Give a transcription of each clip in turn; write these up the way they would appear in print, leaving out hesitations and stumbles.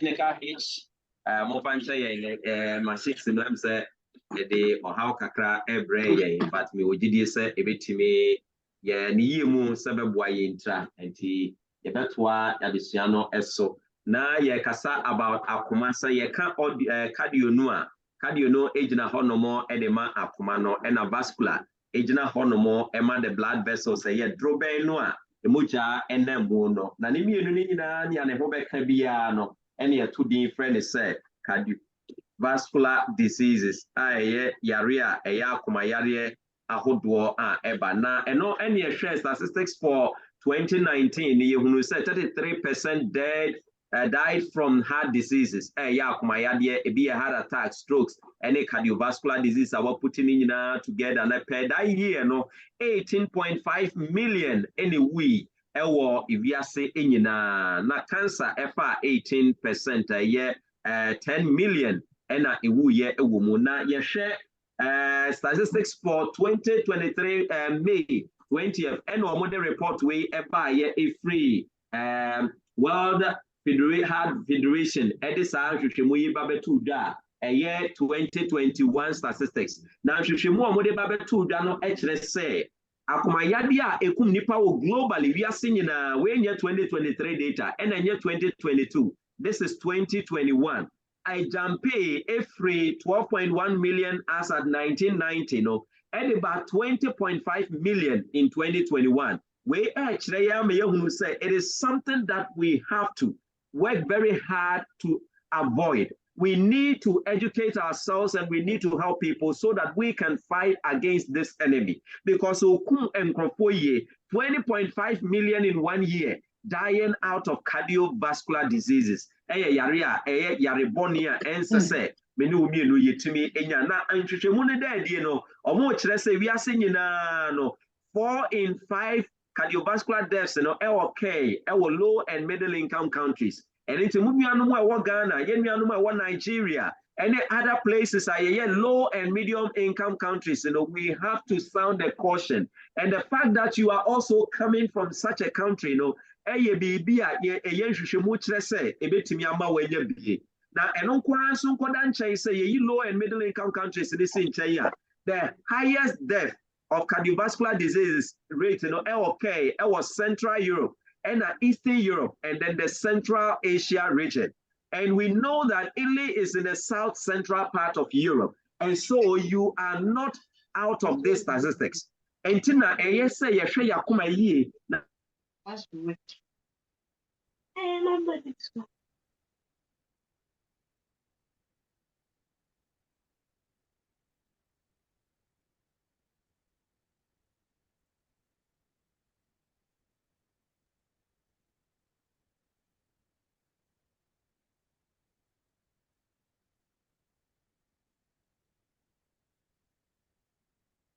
clinical H, more fancy, my 6 times, the or how kakra every but me would you say a bit to me, ni mu sebe boy intra, and tea, why Abisiano eso. Na ye kasa about akuma say ye can cardio no agina honomo edema akuma no and a vascular agina honomo ema the blood vessels say ye drobe no a emoja ene mu no na ne mienu ni nyina ne ane ho beka bia no ene ye to din friend say cardiovascular diseases aye yare a akuma yare ahodo a eba na eno ene share statistics for 2019 ye hunu say 33% died from heart diseases. Be a heart attack, strokes, any cardiovascular disease. Our putting in together and per that year, no 18.5 million anyway. If you say in na cancer, 18% a year, 10 million, and a year a woman. Now, you share statistics for 2023 May 20th, and one report we buy a free World Heart Federation Edisa Shushimu Babetu Da a year 2021 statistics. Now Shushimu Mode Babetu Da no say Akumayadia Ekum Nipa globally we are seeing in when year 2023 data and then year 2022. This is 2021. I jump pay a free 12.1 million as at 1990 no and about 20.5 million in 2021. We actually say it is something that we have to work very hard to avoid. We need to educate ourselves and we need to help people so that we can fight against this enemy. Because 20.5 million in 1 year dying out of cardiovascular diseases. Yarebonia and say menu mienu yetimi enya na antwetwemu ne dadie no omo kire say we are seeing no 4 in 5 cardiovascular deaths okay low and middle income countries and into munuanu a Ghana yenuanu a Nigeria and other places are low and medium income countries. We have to sound a caution, and the fact that you are also coming from such a country now and say low and middle income countries the highest death of cardiovascular diseases rate okay was Central Europe and Eastern Europe and then the Central Asia region. And we know that Italy is in the south central part of Europe. And so you are not out of these statistics. And Tina, yes, say, that's good.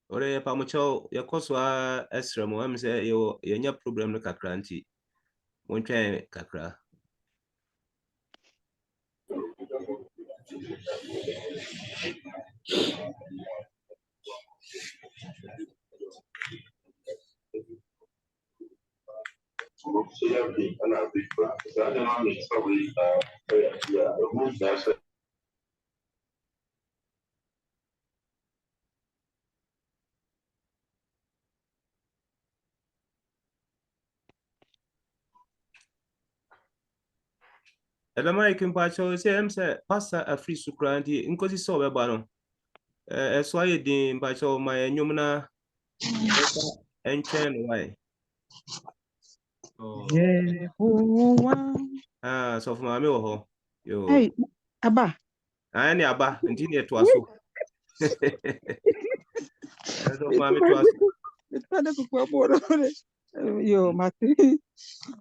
Ore pamucho yakoswa esra mo am say yo yenya problem no kakra nti montwe kakra Edama ikimpacho say pastor afri sukranti inkosi so beba no so aye din mpacho ma enyum na enchen why so for mama wo yo hey aba ani aba nti ne to aso so for mama to aso yo mati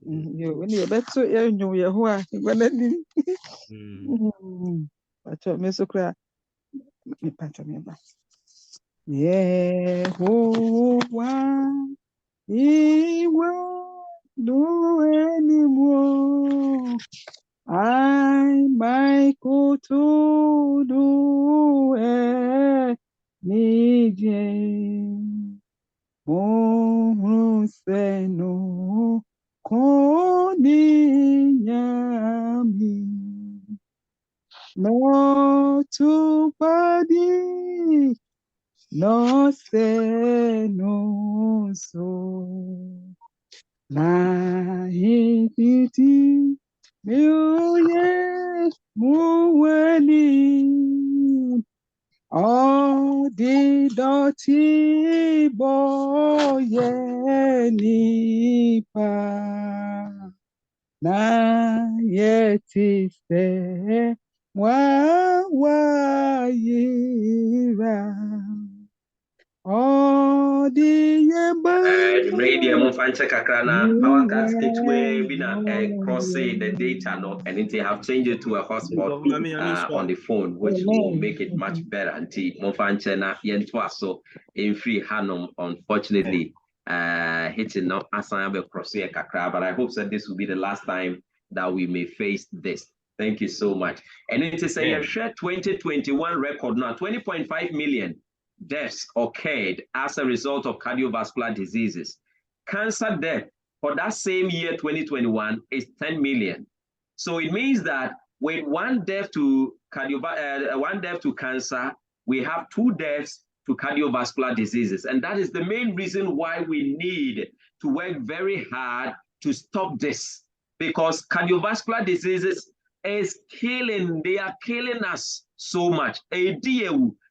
yo when you beto enyu ye ho a gbanani pacho me sukra me pacho me ba Yehovah Iwa do anymore. I might go to do anything. Oh, say no, Koni Yami. no to body, no say no so. Na hiti miuye muweni. All the dirty boy nipa na yeti se wa yira all the Radio yeba Monfanche Kakrana power cut ketwe bina crossing the data no and it have changed it to a hotspot on the phone, which will make it much better. Until Monfanche na yentwa so in free Hanum, unfortunately, hitting no asan be crossing kakra, but I hope that this will be the last time that we may face this. Thank you so much. And it is a share 2021 record now, 20.5 million deaths occurred as a result of cardiovascular diseases. Cancer death for that same year, 2021, is 10 million. So it means that with one death to cancer, we have 2 deaths to cardiovascular diseases. And that is the main reason why we need to work very hard to stop this, because cardiovascular diseases is killing, they are killing us so much.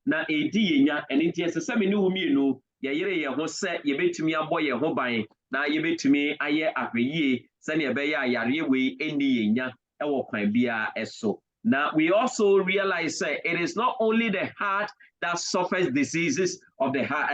Na yenya and it is a semi-new yere ye ho se yebetumi abo ye ho ban na yebetumi aye ahweye se ne be ya yare we eni yenya ewo kwan bia eso. Now we also realize that it is not only the heart that suffers diseases of the heart,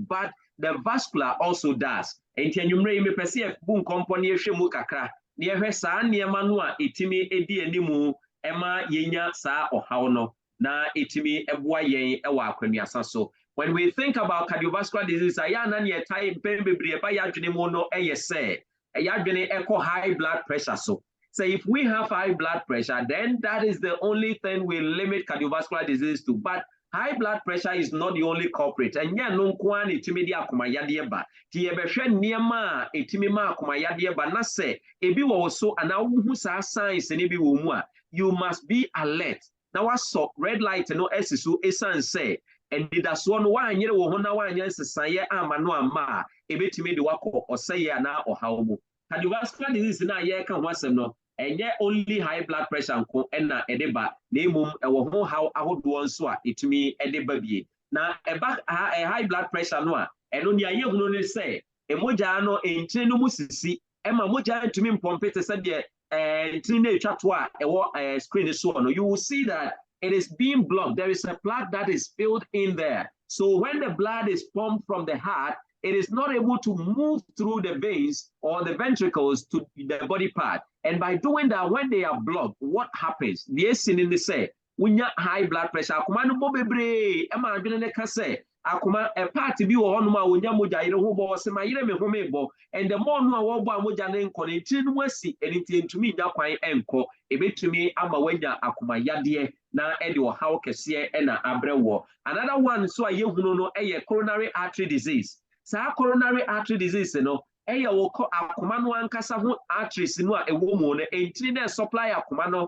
but the vascular also does. Enti anwumre me pese bu company ehwemu kakra na ehwe saa niema no a etimi edi animu ema yenya saa ohaw no na etimi eboa yen ewa akwanuasa so. When we think about cardiovascular disease, ayana ne time bebre ba yadwene mu no eyese yadwene echo high blood pressure so. So if we have high blood pressure, then that is the only thing we limit cardiovascular disease to. But high blood pressure is not the only culprit. And yeah, no kwan etimi di akomayade ba. Ti ebehwe niema etimi ma akomayade ba na se ebi wo so ana wu sa signs ne bi wo mu a, you must be alert. Now what's up red light no esisu esan say and did that one wanyere wo ho na wanya sesaye ama no ama ebetimi de wako oseye ana ohawo. Cardiovascular disease na ye kan ho asem no enye only high blood pressure nko na edeba na emum ewo ho how ahodo nso a etumi edeba bie na eba high blood pressure no a eno ne aye hunu ne say emoja no entire no musisi ema moja etumi mpompete se de entire na etwato a ewo screen so no, you will see that it is being blocked. There is a plug that is filled in there. So when the blood is pumped from the heart, it is not able to move through the veins or the ventricles to the body part. And by doing that, when they are blocked, what happens? The sin in the say, when you high blood pressure, akuma no bobebre, ema adwene ne ka say, akuma a party bi wo hono ma wonya moja yire ho bo se ma yire me ho me bo, and the more no wo bo moja ne nko ne ntiri no wasi enti ntumi nya kwan enko ebetumi ama wanya akuma yade na ede wo haw kese e na abrewo. Another one so a yehunu no eye coronary artery disease. Sa coronary artery disease no eye wo akuma no ankasa ho arteries no a ewo mu no entiri na supply akuma no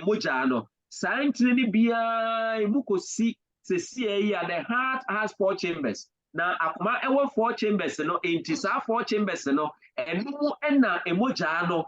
moja no sa entiri ni bia emukosi the heart has 4 chambers. Now, akuma ewo 4 chambers no, enti sa 4 chambers no, enu ena emoja no,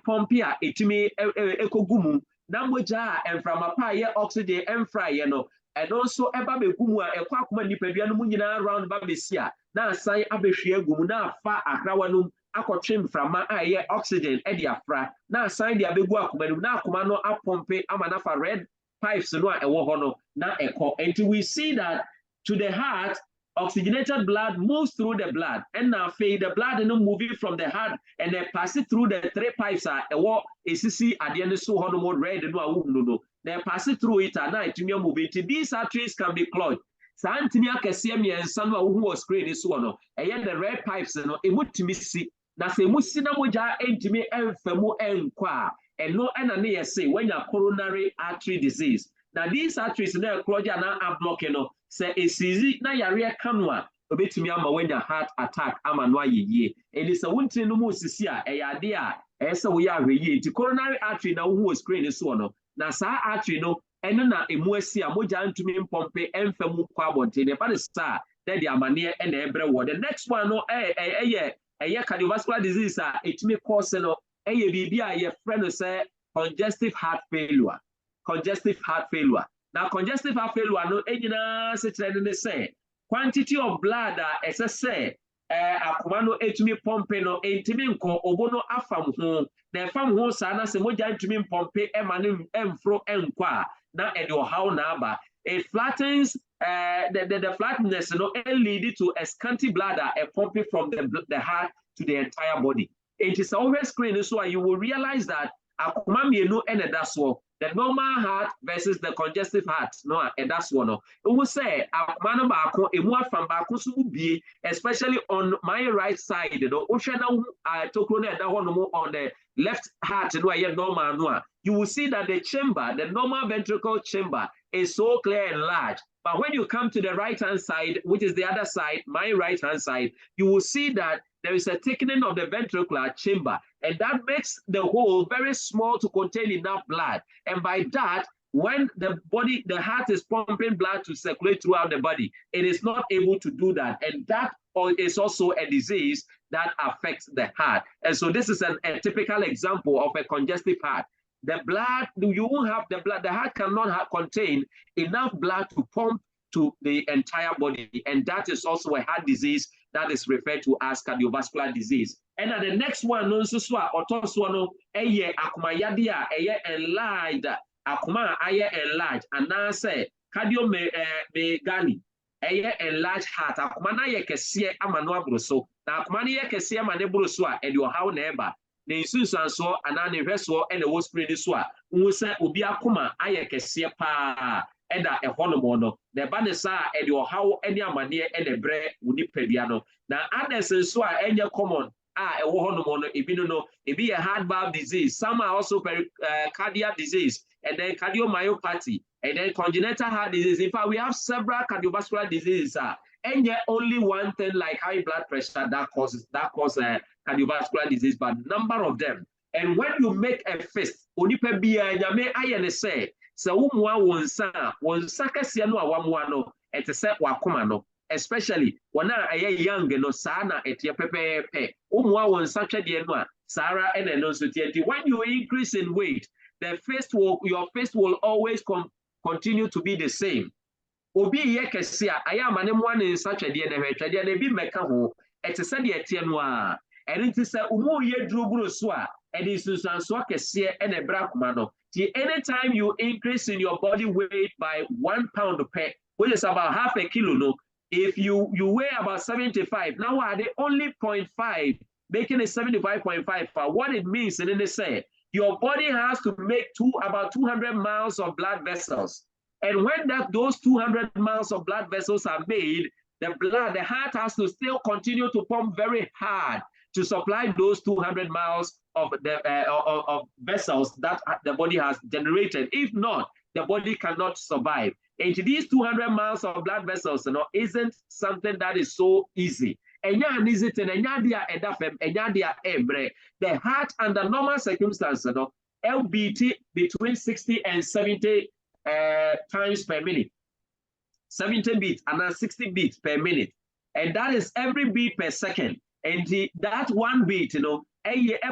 pompia etimi ekogumu. Na moja enframa pa ye oxygen enfra ye no, and also eba begumu a ekwa akuma nipadua no mu nyina around ba besia. Na asan abehwe agumu na afa akrawa no akotwe mframa a ye oxygen e de afra. Na asan de abegu akuma no, na akuma no apompe ama na fa red pipes no ewo hono na eko. Until we see that to the heart, oxygenated blood moves through the blood, and now the blood no moving from the heart and then pass it through the 3 pipes are ewo esisi adene so hono mo red no awu no then pass it through it and now it moving. These arteries can be clogged. Santini akese miensa no awu wo screen so no the red pipes no emutimi si na se musi na moja entimi emfamu enkwa and no ena say when you coronary artery disease. Now these arteries na clog na blocking no say esizi na yare kanwa obetumi ama when your heart attack ama no ayeye. And it's a wunti no mu sisi a eyade a esa we are we the coronary artery na who screen so no na sa artery no eno na emu asi a moja ntumi mpompe emfa mu kwa abonte ne ba de sa that the amane e na ebre wo the next one no cardiovascular disease a etumi cause no bibi a ye friend no say congestive heart failure. Now congestive heart failure no enyina se kire ne say quantity of blood say akoma no etumi pompe no entimi nko obo no afam ho na fam ho sa na se moja ntumi mpompe emane emfro enkwa na ede ohaw na aba it flattens the flatness no lead to a scanty bladder pumping from the heart to the entire body. It is always screen so you will realize that akoma mienu ene daso the normal heart versus the congestive heart no and that's one no we say akoma no baako emu afam baako so bie especially on my right side no ohwe na tokro na eda ho no on the left heart no aye normal no you will see that the chamber, the normal ventricle chamber, is so clear and large. But when you come to the right-hand side, which is the other side, my right-hand side, you will see that there is a thickening of the ventricular chamber, and that makes the hole very small to contain enough blood. And by that, when the heart is pumping blood to circulate throughout the body, it is not able to do that. And that is also a disease that affects the heart. And so this is a typical example of a congestive heart. The blood, you won't have the blood, the heart cannot contain enough blood to pump to the entire body. And that is also a heart disease that is referred to as cardiovascular disease. And the next one, no, so akuma yadia, enlarged, akuma enlarged, and now say cardiomegaly, enlarged heart, akuma na ye kesiye amano abroso, na akuma ye kesiye amane broso and your how neighbor. The instance so anani reso and the was pretty swa. Unsa ubi akuma aye kese pa eda e hono no. The banesa and your how any amane and the bre uni pediano. Now others so any common e hono no ebino no ebi a heart valve disease. Some are also cardiac disease and then cardiomyopathy and then congenital heart disease. In fact, we have several cardiovascular diseases. And yet only one thing like high blood pressure that causes cardiovascular disease, but number of them. And when you make a fist, onipa bia nyame ayene say umwa wonsa kase no awamwa no etese wakoma no, especially wana aye young no sana etie pepepe umwa wonsa twede no a sara ene no so tie. When you increase in weight, your fist will always continue to be the same. Obi ye kese a aya amane mo ane nsa twede na hwetwede na bi meka ho etese de etie no a enti se umu ye droburo so a edi sunsanso kese e bra kuma no. Anytime you increase in your body weight by 1 pound per, which is about half a kilo no, if you weigh about 75, now are they only 0.5, making it 75.5 for what it means. And then they say your body has to make about 200 miles of blood vessels. And when those 200 miles of blood vessels are made, the heart has to still continue to pump very hard to supply those 200 miles of vessels that the body has generated. If not, the body cannot survive. And these 200 miles of blood vessels, isn't something that is so easy. The heart under normal circumstances, LBT between 60 and 70 times per minute. 70 beats and then 60 beats per minute. And that is every beat per second. And that one beat,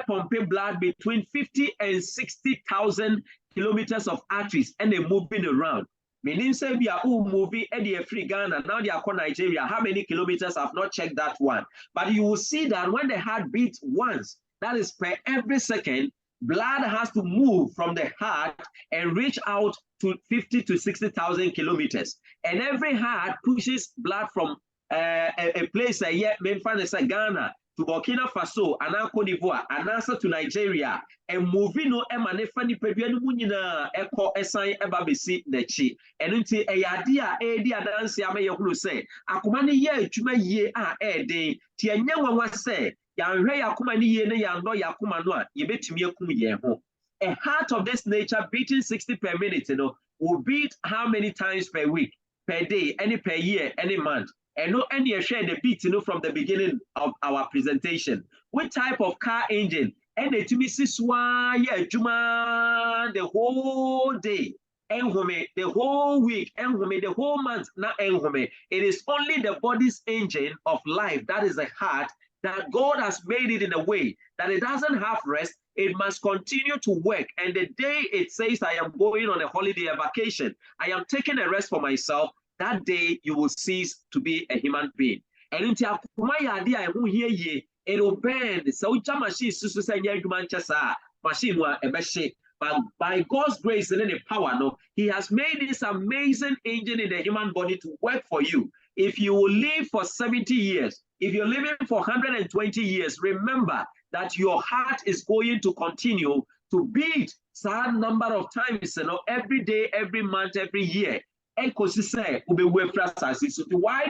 pumping blood between 50 and 60,000 kilometers of arteries and they're moving around. Meaning, say we are all moving at the free Ghana, now they are called Nigeria. How many kilometers? I've not checked that one. But you will see that when the heart beats once, that is per every second, blood has to move from the heart and reach out to 50 to 60,000 kilometers. And every heart pushes blood from a place Ghana to Burkina Faso, and Cote d'Ivoire, and also to Nigeria, and moving no emanefani peduanu munina eko esan ebabesi nechi. And until a dance yama say, akumani ye chuma ye de tianya wanwa say, yanre yakumani ye ne yando yakuma no yebetumi akum ye ho. A heart of this nature beating 60 per minute, will beat how many times per week, per day, any per year, any month. And no any share the beat from the beginning of our presentation. What type of car engine and the Timisiswa, yeah, Juma, the whole day. Enhome, the whole week, enhome, the whole month, not enhome. It is only the body's engine of life, that is the heart, that God has made it in a way that it doesn't have rest. It must continue to work. And the day it says, I am going on a holiday, a vacation, I am taking a rest for myself, that day you will cease to be a human being. And in it will bend. So machine machine but by God's grace and the power, no, He has made this amazing engine in the human body to work for you. If you will live for 70 years, if you're living for 120 years, remember that your heart is going to continue to beat some number of times, every day, every month, every year. Why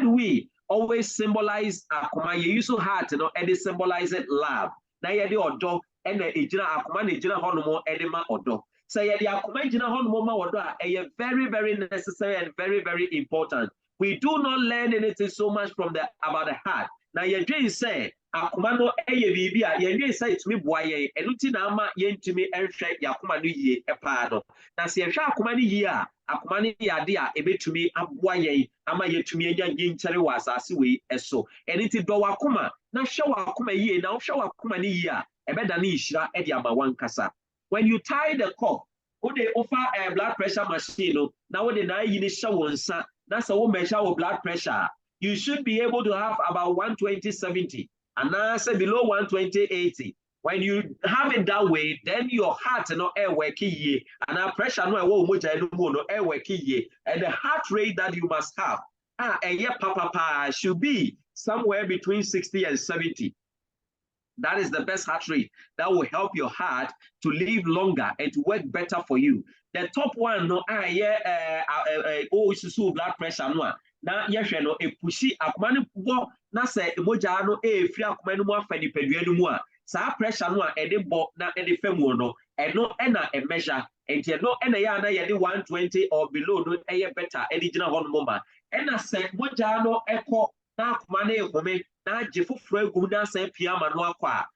do we always symbolize akoma? You use heart, and it symbolizes love. Now you and the ejina akoma na ejina hono edema odo. So the akoma ejina hono odo very, very necessary and very, very important. We do not learn anything so much from about the heart. Now you dream say akoma no bibia ye dream say to me boy ye enuti na ama ye ntumi ehwe yakoma no yie epa no. Na se ehwe akoma no yie a akoma no yade a ebetumi aboa ye ama ye tumi enya nkyere wa asase we eso. Eniti do wakoma na hwe wakoma yie na hwe wakoma no yie a when you tie the cup, would they offer a blood pressure machine? Now, when they that's a measure of blood pressure. You should be able to have about 120/70, and now say below 120/80. When you have it that way, then your heart no air working and our pressure no air working and the heart rate that you must have should be somewhere between 60 and 70. That is the best heart rate that will help your heart to live longer and to work better for you. The top one, no, blood pressure, no. Now, yes, no, a pushy akmani bo na say emoja no free akmani mo afani pedue no sa pressure no a ede bo na ede femu no eno na a measure enti no ena ya na ye 120 or below no better ede gina ho no ma ena say moja no ekọ na akmani ehome na jefufro egum na say piama no akwa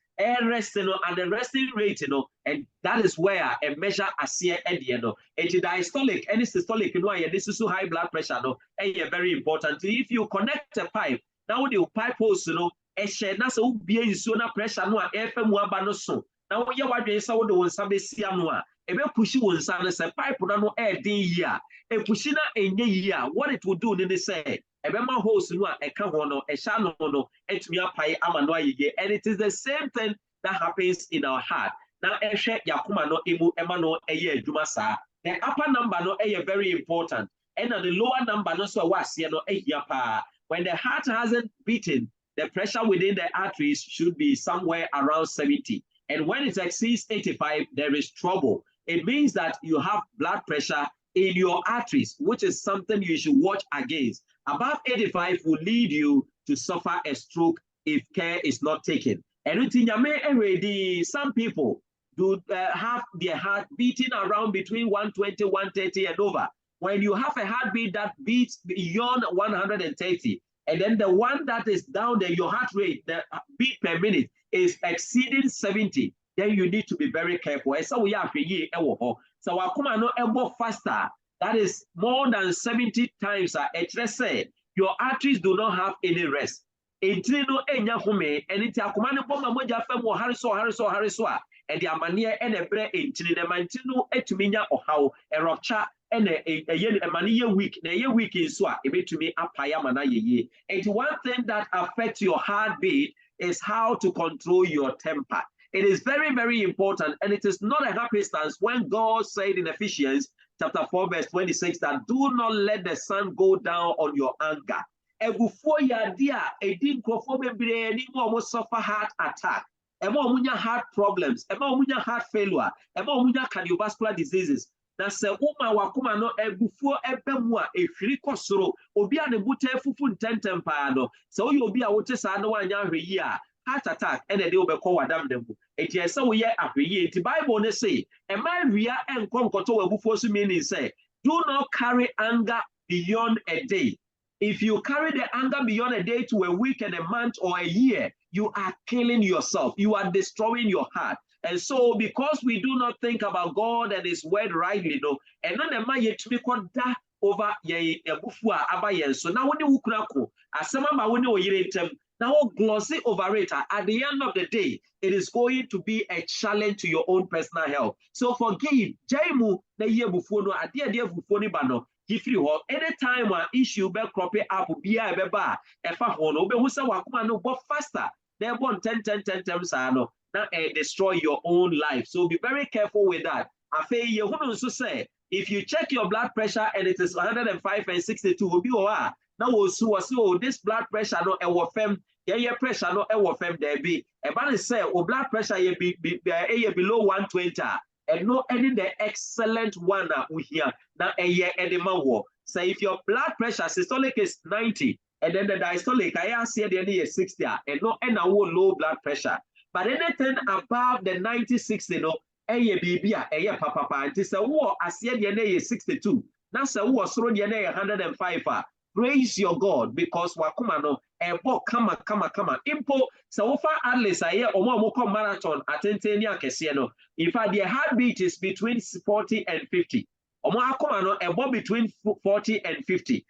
resting and the resting rate, and that is where a measure asia edi no. Diastolic, any systolic, this is so high blood pressure, and very important. If you connect a pipe, now the pipe hose, a share na so be so na pressure no FM waba no so. Now you what you saw the one sabe sia no a ebe push one san say pipe no air din year. E push na enye year. What it will do they say ebema hose no a eka ho no e sha no no etumi apai ama no ayeye, and it is the same thing that happens in our heart. Now ehwe yakoma no emu ema no eye adwuma sa. The upper number no very important, and the lower number no so wasie no ehia pa. When the heart hasn't beaten, the pressure within the arteries should be somewhere around 70, and when it exceeds 85, there is trouble. It means that you have blood pressure in your arteries, which is something you should watch against. Above 85 will lead you to suffer a stroke if care is not taken. And some people do have their heart beating around between 120, 130 and over. When you have a heartbeat that beats beyond 130, and then the one that is down there, your heart rate, the beat per minute is exceeding 70, then you need to be very careful. So we have so I no faster. That is more than 70 times. Your arteries do not have any rest. Intrino enya home, and it's a command bomb moja femo hariso, and the amania and a bre intri the mantino etuminya or how a rupture and a mania week, a year week in swa, a bit to me a payamana ye. And one thing that affects your heartbeat is how to control your temper. It is very, very important, and it is not a happenstance when God said in Ephesians chapter 4, verse 26, that do not let the sun go down on your anger. Before ya dear, a deep almost suffer heart attack, heart problems, heart failure, cardiovascular diseases. That's a woman wakuma no before ebemwa a free obi a nebute fufu ntempano. So you be a water sano one year. Heart attack and they will be called Adam. It is so we are the Bible say, a man we are and come to before meaning say, do not carry anger beyond a day. If you carry the anger beyond a day to a week and a month or a year, you are killing yourself. You are destroying your heart. And so, because we do not think about God and His word rightly, no, and none of my yet to be da over ye bufua abayen. So now when you kunako, as some of when you now glossy over it. At the end of the day, it is going to be a challenge to your own personal health. So forgive. Jaimu na ye bufo no ade bufo ni ba no. If you have anytime one issue be crop up be a beba efa ho no be hu se wakoma no go faster. Then 10 times no. Now destroy your own life. So be very careful with that. Afe ye hu no so say if you check your blood pressure and it is 105 and 62 will be now also this blood pressure no ewo fem ye pressure no ewo fem there be e say o blood pressure ye be below 120 and no any the excellent one we here now say if your blood pressure systolic is 90 and then the diastolic I see the is 60 and no and low blood pressure but anything above the 90-60 no bibia papa and say wo asie the 62 now say wo soro the 105 praise your God because wakuma no ebo kama impo so wofa atlas aye omo marathon atenteni akese no in fact their heartbeat is between 40 and 50 omo akoma no ebo between 40 and 50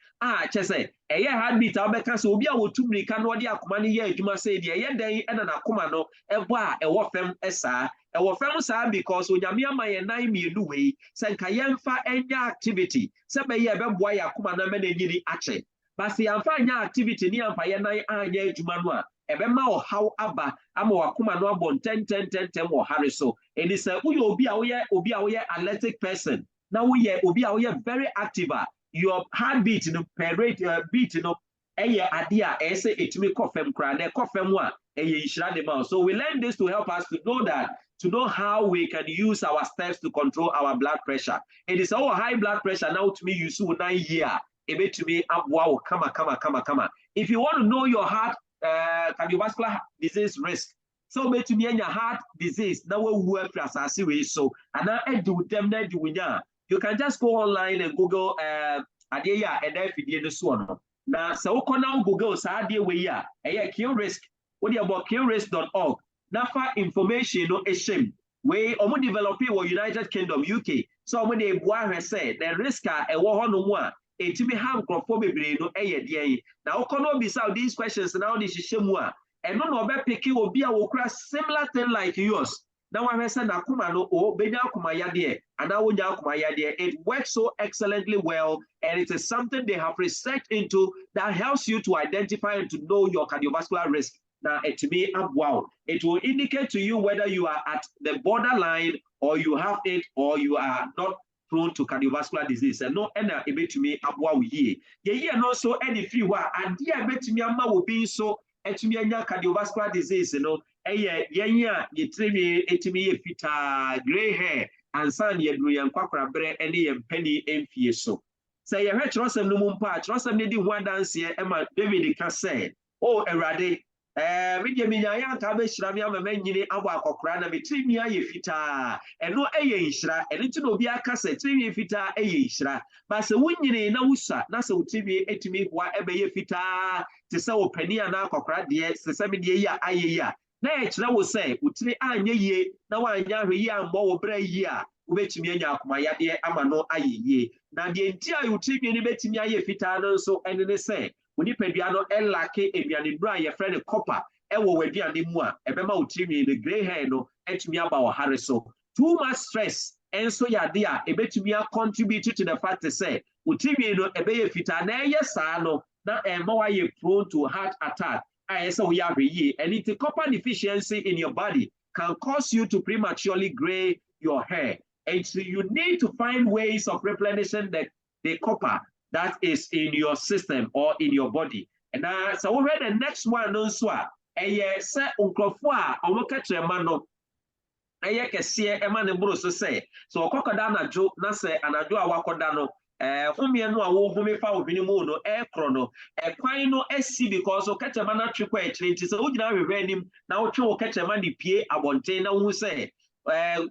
chese eye heartbeat abeka so obi a wotumri ka no de akoma ne ye adwuma say de eye dan ena na akoma no ebo a ewo fem esa ewo fem sa because onyame ama ye nan mienu wei se nka yemfa enya activity se be ye beboa ya akoma na me na nyiri ache basi yamfa enya activity ni yamfa ye nan anya adwuma no a ebema o how aba ama wakoma no abon 10 wo hare so eni se obi a wo athletic person now we are very active. Your heartbeat no per rate beat no idea say it me kofem kra na kofem wa yishra de mouth. So we learn this to help us to know how we can use our steps to control our blood pressure. It is our high blood pressure now to me you so 9 year ebe to me wow kama. If you want to know your heart cardiovascular disease risk, so be to me your heart disease now we work as we so and now do them na do you can just go online and Google adeya and then video this one. Now so now Google sa ade we ya kill risk what about killrisk.org. Now for information no shame we omo develop in United Kingdom UK so omo dey boa say the risk e wo ho no mu a etimi have crofo bebre no dey now okono be say these questions now dey shemu a eno no be pick obi a wo kura similar thing like yours. Now I said akuma no o benya akuma yade and now wonya akuma yade. It works so excellently well and it is something they have researched into that helps you to identify and to know your cardiovascular risk. Now it may wow. It will indicate to you whether you are at the borderline or you have it or you are not prone to cardiovascular disease. And no ena ebe to me abwa ye. Ye no so any free wa and dear bet me ama will be so etumia cardiovascular disease, you know. Yenya yetremi etimi ye fita gray hair and san yedru yan kwakra bre ene ye penny emfie so. Say ye hwe trosem no mumpa trosem ne di ho dance ye ema David ka say oh erade media minya ya ka be hira me ama manyini abo akokra na metremi aye fita eno eye nhira ene ti no bi aka say tremi fita eye nhira ba se wunyini na wusa na se utremi etimi ho ebe ye fita te se opani ana akokra de se se me de ya aye ya na echira wo say utiri anya yie na wanya hwe yi ambo wo bra yi a ubetimi anya akoma yade ama no ayeye na de enti ayi utiri ni betimi aye fita no so ene ne say unipadua no elake eduane bra ye friend copper ewo waduane mu a ebema utiri ni gray hair no etimi aba wo hare so too much stress enso yade a ebetimi a contribute to the fact to say utiri no ebeye fita na eye saa no na emma wa ye prone to heart attack. So we have and it's a copper deficiency in your body can cause you to prematurely gray your hair. And so you need to find ways of replenishing the copper that is in your system or in your body. And so we read the next one also. Say unkofua omokachemano. Kesiye emane bro so say. So okokoda na jo na say anajo awakoda no. Humie no a wo humi fa obini mu no krono kwan no asi because o kachema na twekwa ekire nti se ogina hwehwe anim na wo twe wo kachema de pie abonten na wo se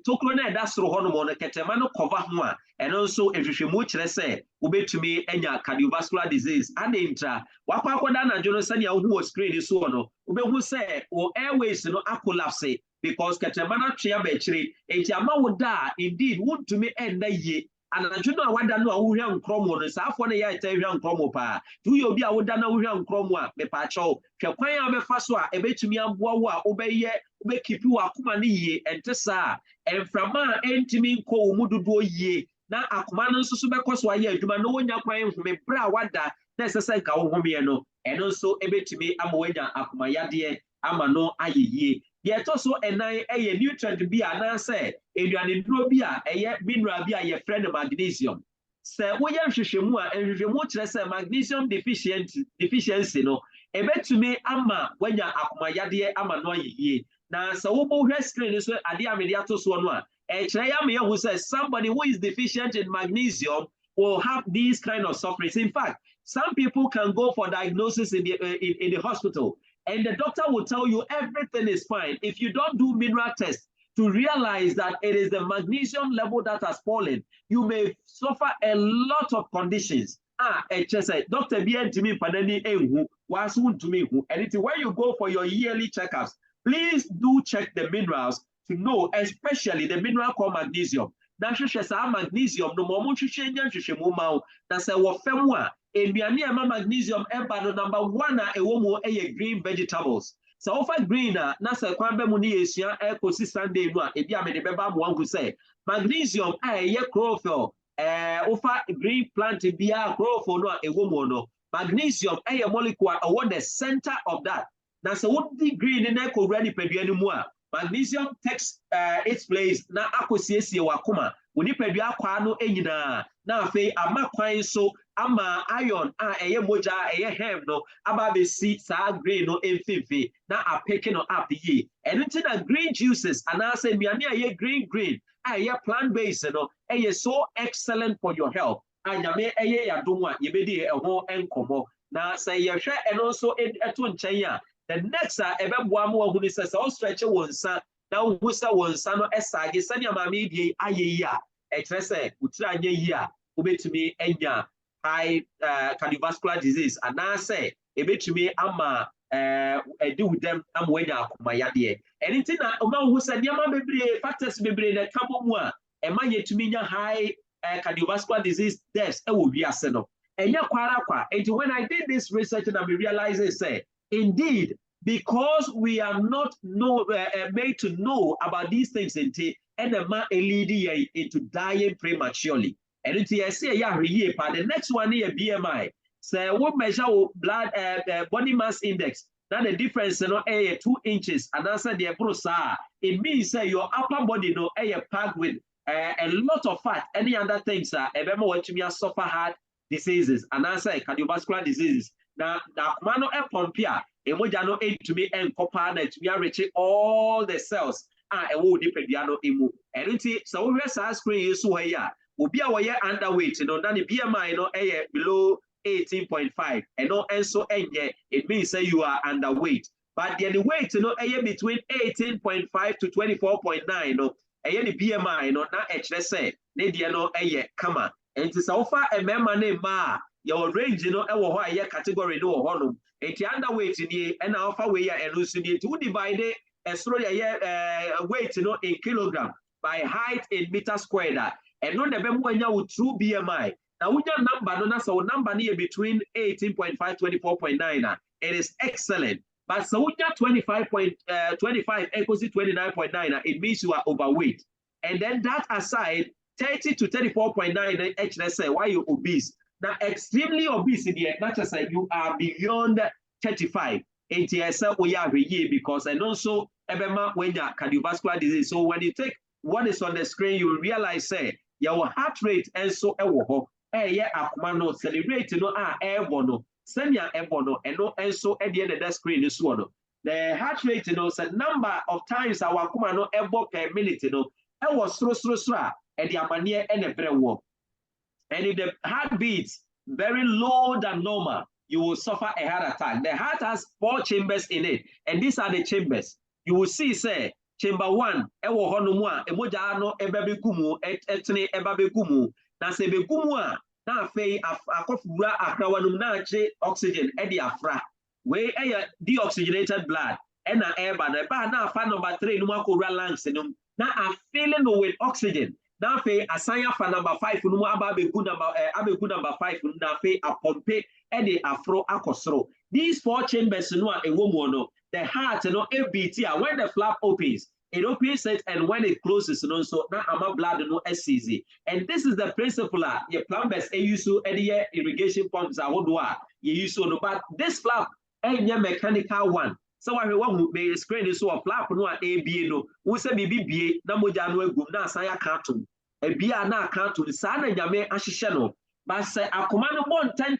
tokro na eda soro hono mo no kachema no cover ho a eno nso ehwehwemu kire se obetumi anya cardiovascular disease adintra wakwa akoda na jo no sane a wo hu screen so no obehu se wo airways no collapse because katamana tria bechiri enti ama wo da indeed wontumi enda ye anadwo no awada no awuhwa nkromo no saafo no ya etahwa nkromo pa tu ye obi awoda na awuhwa nkromo a mepa acho hwe kwan a befa so a ebetumi aboa wo a obekipi wo akoma ne ye ente saa emframa entimi nko wo mudodo ye na akoma no nso so bekoso aye adwuma no wonya kwan home bra wada na sese nka wo home no eno nso ebetumi ama wonya akoma yade ama no ayeye ye to so enan eye nutrient bi anase eduane duro bi a eye mineral bi a ye friend magnesium se woye hwehwemu a hwehwemu kire se magnesium deficiency no ebetumi ama wonya akoma yade ama no ayeye na se wo bo hwe screen so ade amede ato so no a kire ya me hu say somebody who is deficient in magnesium will have these kind of sufferings. In fact, some people can go for diagnosis in the hospital, and the doctor will tell you everything is fine. If you don't do mineral tests to realize that it is the magnesium level that has fallen, you may suffer a lot of conditions. Doctor BN Panani Ehu, Wasun to me, and when you go for your yearly checkups, please do check the minerals to know, especially the mineral called magnesium. Na hwehwɛ saa magnesium no mo hwehwɛ nya hwehwɛ mo ma na sɛ wo fam a enduane ama magnesium eba no number 1 a ewo mu green vegetables sɛ wo fa green a na sɛ kwan ba mu ne yesua ekosi Sunday no a ebi a me de beba mo wanku sɛ magnesium a chlorophyll wo fa green plant bia chlorophyll no a ewo mu no magnesium molecule at the center of that na sɛ wo di green na ekowura nipadua no mu a magnesium takes its place na akosiesie wakoma wonipadua kwa no enyina na afei ama kwan so ama iron a moja hem no aba be si sa green no emfefe na apeke no up ye enti na green juices anase miane a green a plant based no so excellent for your health anyame yadom a yebedi ho enkomo na say yehwe eno so eto nchen a the next ebeboa mo hu ni se stretch wonsa na hu se wonsa no esage sani amame die ayeyi a ekire se utira anya yi a obetumi enya high cardiovascular disease anase ebetumi ama edi wudem amwenya akoma yade anything na o ma hu se niam bebre factors bebre na kabo mu a ema yetumi nya high cardiovascular disease deaths ewo wiase no enya kwara kwa and when I did this research and I realized say indeed, because we are not made to know about these things, and the man leading into dying prematurely. And it's the next one is BMI. So what measure blood body mass index? Now the difference is 2 inches. And answer the brosa. It means your upper body packed with a lot of fat. Any other things suffer heart diseases and answer cardiovascular diseases. Na kumano pompia emoja no entumi enkopa na etumi areche all the cells ewo dipedua no emu enti so we sa screen yi so ya obi a woye underweight no na the BMI no below 18.5 eno enso enye it means say you are underweight but the weight no between 18.5 to 24.9 no the BMI no na ekire say ne de no kama enti so ofa emema na ma your range ewo ho aye category no ho no enti underweight ni na offer we ya elusu ni to divide esro weight in kilogram by height in meter squared and no be mu anya with true BMI na wunya number no na so number ni between 18.5 24.9 it is excellent but so wunya 25 equals 29.9 it means you are overweight and then that aside 30 to 34.9 HSA why you obese. Now, extremely obese, not just like you are beyond 35. ATS we are here because and also when you cardiovascular disease. So when you take what is on the screen, you will realize say your heart rate and so akumano celebrate airborne senior airborne and no and so at the end of that screen is one. The heart rate a number of times our kumano airborne per minute was and the amania and a very work. And if the heart beats very low than normal, you will suffer a heart attack. The heart has 4 chambers in it, and these are the chambers. You will see, say, chamber 1, ewo honumwa, emoja no ebabekumu, etne ebabekumu. Na sebekumu na fei akofura akrawanum na che oxygen edi afra. We deoxygenated blood. ɛna ɛba no ɛba na afa number 3 no akɔwura lungs no na afilling no with oxygen na afei asan afa number 5 no mu aba abɛgu number 5 no na afei apɔmpe ɛde aforo akɔ soro. These 4 chambers no a ɛwɔ mu no, the heart no beat here. When the flap opens, it opens it, and when it closes, so now ama blood no easy. And this is the principle. Your plumbers use any irrigation pumps are what do you use no, but this flap ain't your mechanical one. So I want to screen so a flap no a b no. We say BB na moja no egum na saya cartoon. A bia na cartoon sana nyame ahyehyɛ no. But say akoma no bon 10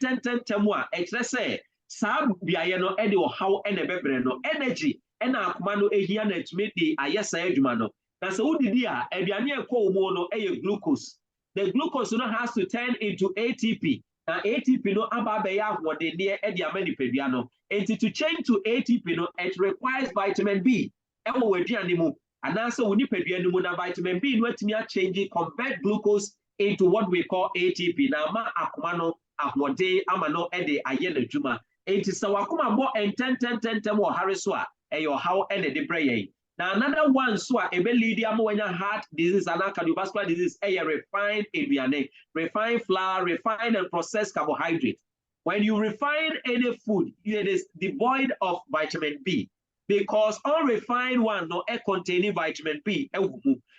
mu a ɛkyerɛ sɛ saa biaye no ɛde ɔhaw ɛna ɛbɛbrɛ no energy ɛna akoma no ehia na etumi de ayɛ saa adwuma no. Na sɛ wodidi a aduane ɛkɔ mu no ɛyɛ glucose. The glucose no has to turn into ATP. Na ATP no aba abɛyɛ ahoɔdenneɛ ɛde ama nipadua no. And to change to ATP no, it requires vitamin B. Ɛwɔ w'aduane mu. Anaasɛ wo nipadua no mu na vitamin B no atumi change convert glucose into what we call ATP. Na ama akoma no ahoɔden ama no ɛde ayɛ n'adwuma. Enti sɛ wakoma bɔ ntɛntɛntɛntɛm wɔ hare so a ɛyɛ ɔhaw ɛna de brɛ yɛn. Now another one so a ebe lead ama wanya heart disease and cardiovascular disease ɛyɛ refined aduane, refined flour, refined and processed carbohydrate. When you refine any food, it is devoid of vitamin B because unrefined one no containing vitamin B.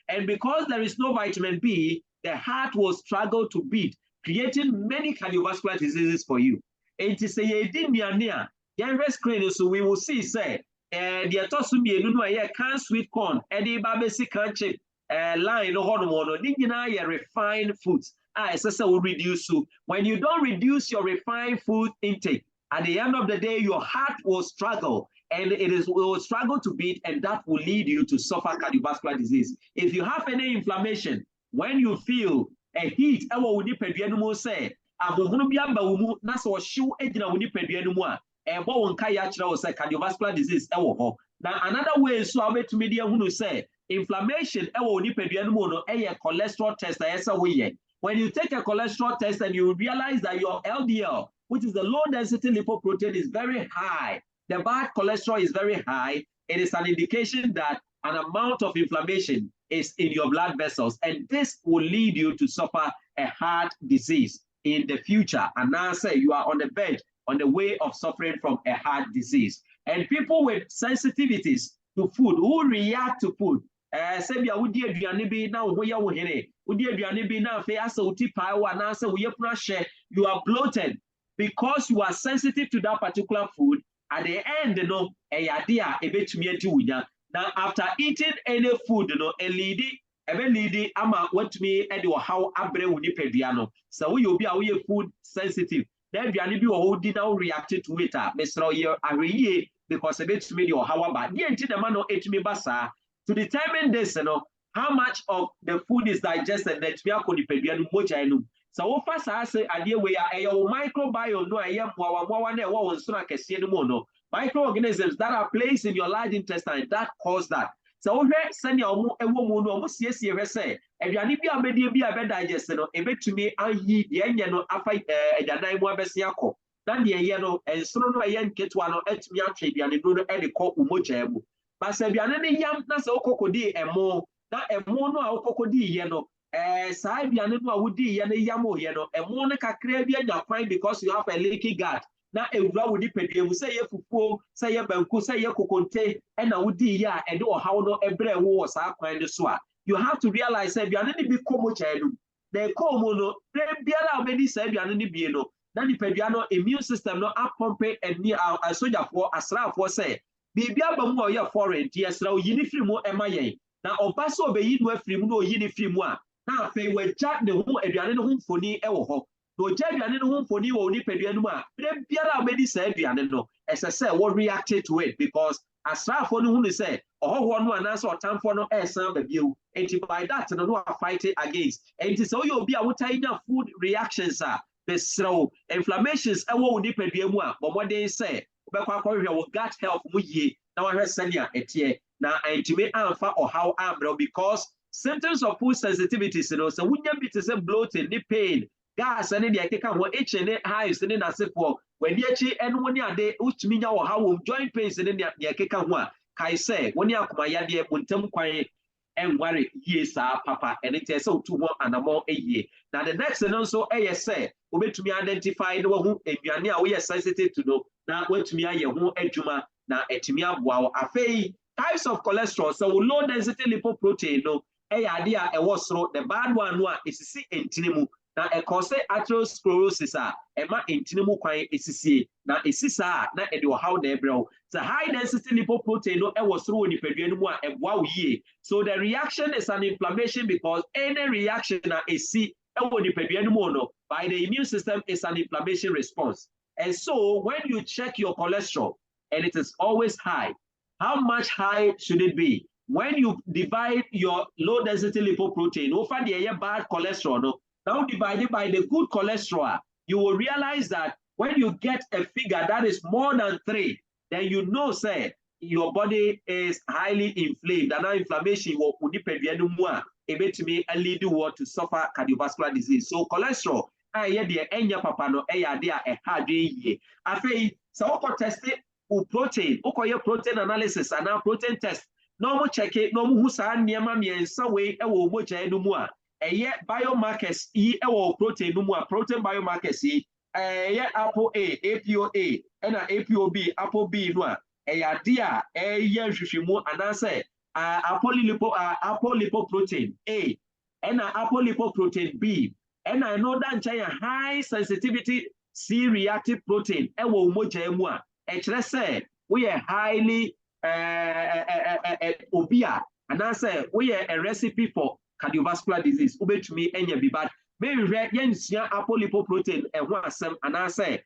And because there is no vitamin B, the heart will struggle to beat, creating many cardiovascular diseases for you. And to say screen, so we will see say the atosu mienu no aye can sweet corn, edi babesi can chip line no hormone no refined foods. Will reduce so. When you don't reduce your refined food intake, at the end of the day, your heart will struggle and will struggle to beat, and that will lead you to suffer cardiovascular disease. If you have any inflammation, when you feel a heat, cardiovascular disease. Now, another way is so to media who say inflammation, cholesterol test. When you take a cholesterol test and you realize that your LDL, which is the low density lipoprotein, is very high, the bad cholesterol is very high, it is an indication that an amount of inflammation is in your blood vessels, and this will lead you to suffer a heart disease in the future. And now say you are on the verge, on the way of suffering from a heart disease. And people with sensitivities to food, who react to food, you are bloated because you are sensitive to that particular food. At the end, now after eating any food, a lady ama what me how abre unipediano. So you'll be away food sensitive. Then you did now reacted to it, Mr. because a bit to me or how about the man no eat me basa. To determine this, how much of the food is digested, that we are going to pay. So fast I say, idea we are a microbiome, no, I am one microorganisms that are placed in your large intestine that cause that. So send your woman almost yes, say, if you need a media be digested, a bit to me, I heed the end of a nine more besiaco. Then the yellow and so no, I yank it one or et me a trade and the edit call umojabu. But say be an yam that's a cocody and more that a mono a cocody yellow. Side be an woody and a yamo yellow, a monica crabia fine because you have a leaky gut. Now a raw would depend, you say a fufu, say a banku, say a coconte, and a woody ya, and do how no a bread was up kind of swat. You have to realize that you are not be como chadu. They call mono, they be allowed many said you are not be no. Then the pediano immune system no up pump and near a soldier for a slap for say. Bibia bamu ya foreign, yes, now uniform emaye. Now, Opaso be yin with free no uniform. Now, if we chat the home, and you are in home for me, no judge and home for you only pedianuma. Then Biara made said, no, as I said, what reacted to it because as far for who say, oh, one answer or time for no air some of you, and by that, no fighting against. And it is all you'll be able to food reactions are the slow inflammations. I won't depend on what they say. Gut health now I send you now intimate alpha or how I'm because symptoms of food sensitivities, so when you be to say bloating, pain, gas, and then I take out H and hives and then I say for when you actually and when you are there, which mean our how joint pains in the Yakeka, Kai say, when you are Kumayadi, Buntum Quay, and worry, yes, papa, and it is so 2 more and a more a year. Now, the next and also, say, we to be identified, who and you are near, we are sensitive to know. Now, wait to me, I won't ejuma, now, etimia, wow, a fay, types of cholesterol, so low density lipoprotein, no, a idea, a was so the bad one is to see in tinimu. Now, a cause atherosclerosis, a ma intinimu quine is see. Now, a sisa, not a do how they bro. The high density lipoprotein, no, was through in the period, and wow, ye. So, the reaction is an inflammation because any reaction is see, and when the period mono by the immune system is an inflammation response. And so, when you check your cholesterol, and it is always high, how much high should it be? When you divide your low density lipoprotein over the bad cholesterol, no, now divided by the good cholesterol, you will realize that when you get a figure that is more than 3, then you know, say, your body is highly inflamed. And now inflammation will lead to suffer cardiovascular disease. So cholesterol, papa no a hard ye. Afe, so test it protein, protein analysis and now protein test. No check it, no musa niema miensa way ewo moja enumua. Biomarkers protein protein biomarkers apple A, APOA, and APOB, apple B no dia hwehwemu anase apolipoprotein A and apolipoprotein B and I know that high sensitivity C-reactive protein ewo moja emu a say we are highly obia and I say we are a recipe for cardiovascular disease. Ubetumi enya bi bad. Maybe yensia apolipoprotein asem and I say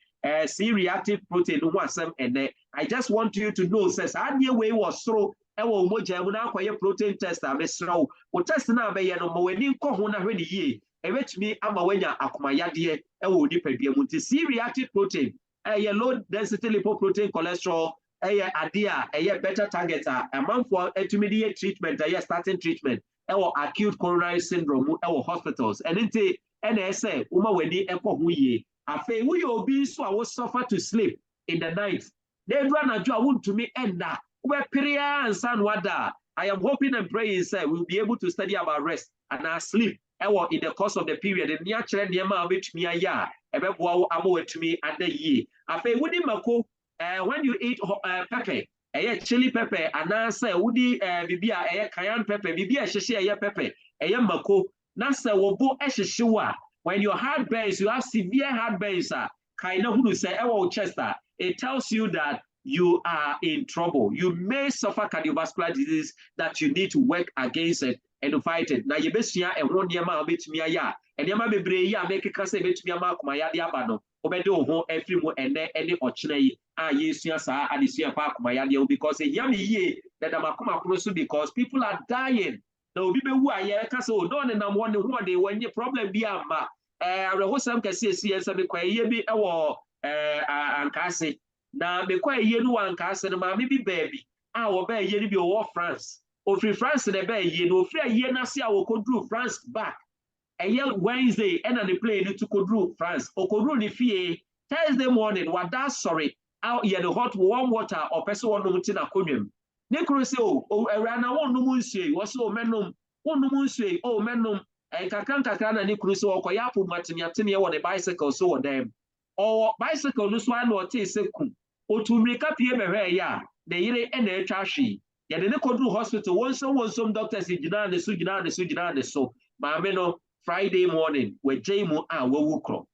C-reactive protein asem and I just want you to know says any way was through ewo moja mu na akwaye protein test amesraw. O test na be ye no mo weni nko ho na hwe ye. Ebetumi ama wanya akomayade ewo nipadua mu nti C-reactive protein low density lipoprotein cholesterol idea better target amount for intermediate treatment starting treatment acute coronary syndrome hospitals and into NSA weni hu ye afa we obi so I will suffer to sleep in the night they run a job want to me end that we prayer and san wada I am hoping and praying say we'll be able to study about rest and our sleep in the course of the period and near chere niema which me aya ebeboa amo to me and the ye afa wudi mako when you eat pepper chili pepper and I say woody bibia cayenne pepper bibia sheshe pepper mako na say wobo ehhehwa when your heart burns you have severe heartburns kind of who say chester it tells you that you are in trouble. You may suffer cardiovascular disease that you need to work against it and to fight it. Now you bestia and one year ma bit me ya and yama be brave ya make a case bit me ma kumaya diabano obedo ho every mo and any ochne yes sa and this year park my because a yummy ye that I'm a because people are dying. Now be who I castle don't and I'm wondering one day when your problem be a ma Rehosam can see as a be our ankase. Now be quite ye no one castle ma maybe baby our bear ye be war France or free France and a bear ye no free ye na see our could do France back a year Wednesday and the plane to could do France or could rule the fee Thursday morning what that's sorry out here the hot warm water or person one no tina conium Necro say oh around I want no moon say was so menum one no moon say oh menum and kakran and Necro so or yapu matiniatinia on a bicycle so them or bicycle no swan or tea sekum or to make up here ya the yere and the trashy. Yet the Nekodu hospital once some doctors in Jinan, the Sujinan, the so Mameno Friday morning where Jamo and Wokro.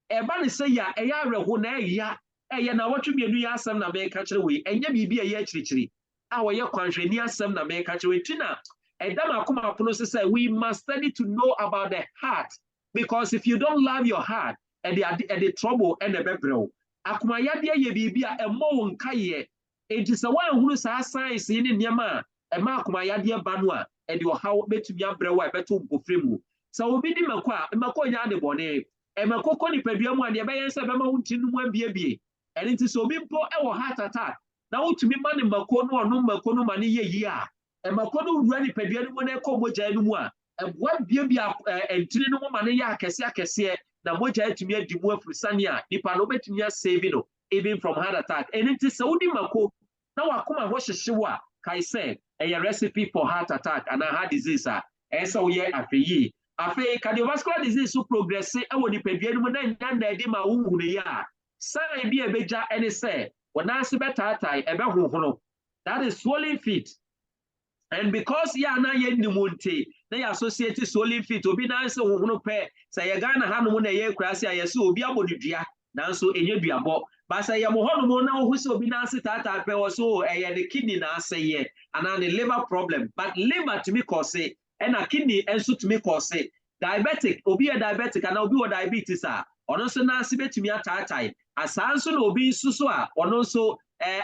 A man say ya a yara who ya na what you be a new yasam na make catch away and ye be a yachri. Our your country near some na make catch away tina. And Dama Kuma Pronosis say we must study to know about the heart because if you don't love your heart and the trouble and the bebro. Akumayade ye bibia emo nkaye enti se wan hunu sa science ni niam a ma akumayade ba no a e de how betumi abrewa e beto nkofremu se obi di mako nya de bone e mako ko ni padua mu ade be yen se be ma hunti nu mu abiebie enti se obi mpo e wo heart attack na wotumi ma ne mako no onu mako no ma ne ye a e mako no wura ni padua nu mu na e ko moja nu mu a e bua biebia entiri nu mu ma ne ye akese na moja etumi adi mu afurusane a nipa no betumi asave no even from heart attack and it is Saudi mako na wakoma ho hyehyew a kai say a recipe for heart attack and heart disease a esa wo ye afeyi afei cardiovascular disease so progress e wo nipadua no na nyanda edi ma wo hunu ya sign bi ebeja ene say wona ase betatai ebe hohono that is swollen feet. And because ya na ye nimunte na ya associate swollen feet obi na nse hohono pe say ye Ghana hanom na ye kurase a ye se obi abodudua nanso enye duabo ba say ye mo honom na wo se obi na nse tata pe wo so ye the kidney na ase ye ana the liver problem but liver to me cause and a kidney enso to me cause diabetic obi a diabetic and obi with diabetes a ono so na ase betumi atatai asanso na obi nsuso a ono so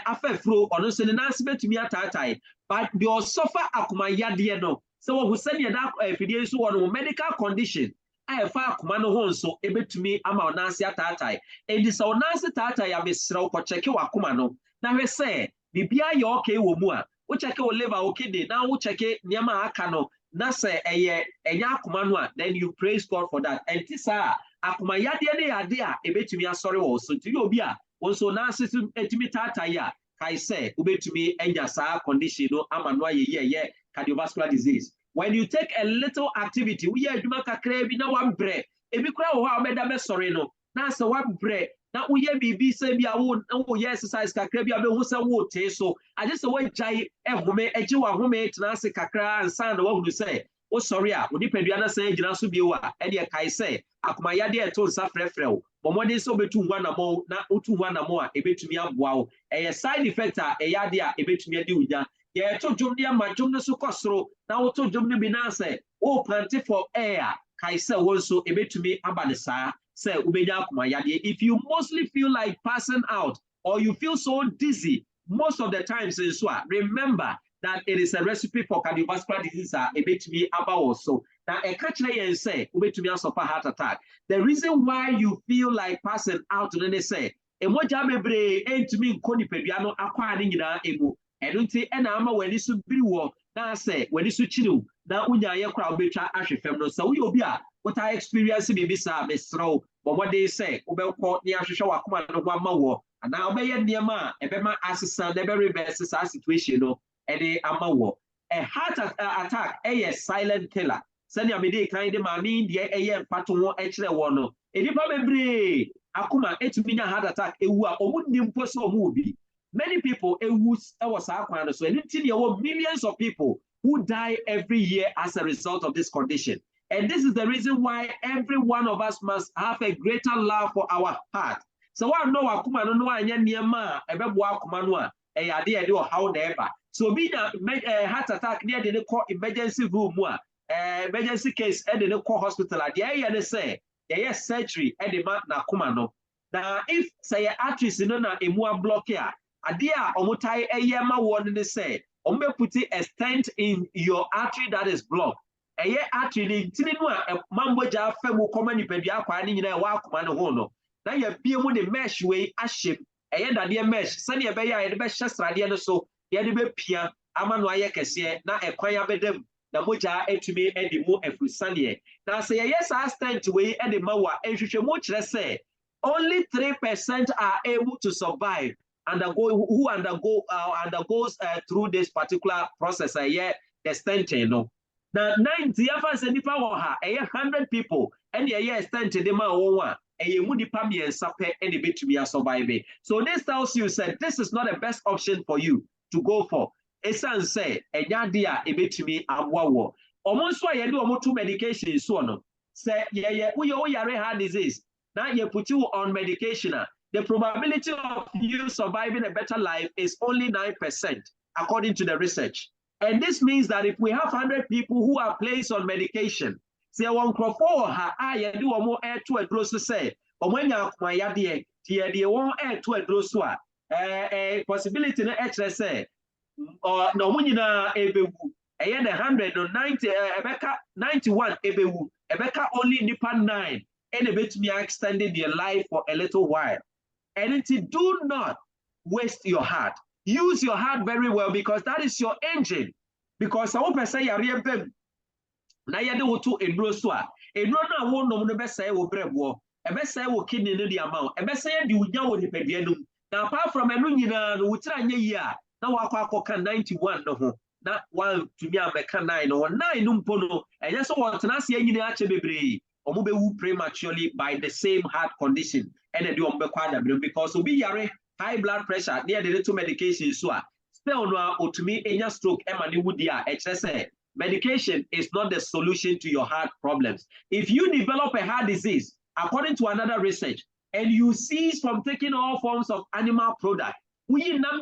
afefro ono so na ase betumi atatai but the suffer akuma yade no so wo send da fidie so wo medical condition fa akuma no ho nso ebetumi ama onanse atatai edi so onanse tatai ya besra ko check wa akuma no na hwe se bibia ye okay wo mu a wo check wo liver wo kidney na wo check niam aka no na se enya akuma no a then you praise God for that and tisa akuma yade ne yade a ebetumi asori wo so ti obi a wo so onanse etumi tatai a kai say ubetumi enya sa condition no amano ye cardiovascular disease when you take a little activity we aduma kakra bi na one bre ebi kura wo ha obeda be sori no na say one bre na wo ye bibi say bi a wo ye exercise kakra bi a be hu say wo te so age say wo jai ehome eje wa home tena se kakra ansan na wo hu say wo sori a wo dipadua na say gina so bi wo a e de kai say akoma yade eto nsa frefrew bomode so betu hwa na mo na otu hwa na mo a ebetumi aboa wo eye side effect a eyade a ebetumi adi unya ye to dwom dia ma dwom no so kosoro na wo to dwom no bi na say wo plenty for air kai say wo so ebetumi abade saa say ubenya akoma yade if you mostly feel like passing out or you feel so dizzy most of the times in so remember that it is a recipe for cardiovascular disease ebetumi abawo so now a catch yen say ubetumi suffer heart attack the reason why you feel like passing out when they say emoja bebre entumi nkoni pedua no akwa ne nyina emu enu nti ena ama wani so biriwo na say wani so chinu na unya ye kra obetwa ahwefem no so we obi a what I experience bibi sa mesro but what they say ubekọ ni ahwehwe wakoma no gwa mawo ana obeye niema ebema asesa na be reverse sa situation no ede amawo a heart attack a silent killer send ya mede kan de ma mi de eye mpato ho e kire wo no edipa bebre akuma etumi nya heart attack ewu a omuni mpo so omu obi many people ewu e was akwan so anything there were millions of people who die every year as a result of this condition and this is the reason why every one of us must have a greater love for our heart so one know akuma no anya niema ebebo akuma no a e yade e de o how never so be the heart attack near the call emergency room emergency case and the call hospital at the say yes surgery and the na kuma no now if say arteries no na emu block here adia omutai eyema won ni say ombe put a stent in your artery that is blocked eye artery ni ntini no a mamboja afemu koma ni pedua kwa ni nyina wa akoma no ho no na ya bie mu the mesh we ahyem eye dade mesh sane ebe ya ede be hyesrade no so ye de be pia ama no aye kese na ekwan ya bedam na moja etumi edi mu afurusane na say yes stent we edi mawa ehwehwe mu kire say only 3% are able to survive who undergoes through this particular process the stenting no na 90 afa se nipa wo ha 100 people and stent de ma wo a mu nipa miensa pe and betumi survive so this tells you said this is not the best option for you to go for esan say enyade a ebetumi aboawo omo nso a ye de omo to medication so no say wo yare heart disease now you put you on medication the probability of you surviving a better life is only 9% according to the research and this means that if we have 100 people who are placed on medication say one crop for ha ye do omo air to a gross say omo nya akwa yade tie de won air to a gross a possibility na say no munyina ebewu eye the 100 no 90 ebeka 91 ebewu ebeka only nipa 9 and ebetumi extending their life for a little while and do not waste your heart use your heart very well because that is your engine because some person yare bem na yede woto enuro so a enuro na wo nom no be sai wo brebo ebese wo kidney no the amount ebese di unya wo nipadua no na apart from enu nyina no wutra anya yi a na wakọ akọka 91 no ho na one to me ameka 9 no 9 no mpo no enye so wo tena se anyina ache bebre omo be wu prematurely by the same heart condition and they omo be kwa da because obi yare high blood pressure near the little medication so a still no otumi enya stroke ema ne wudi a ekere say medication is not the solution to your heart problems. If you develop a heart disease, according to another research, and you cease from taking all forms of animal product, only a nam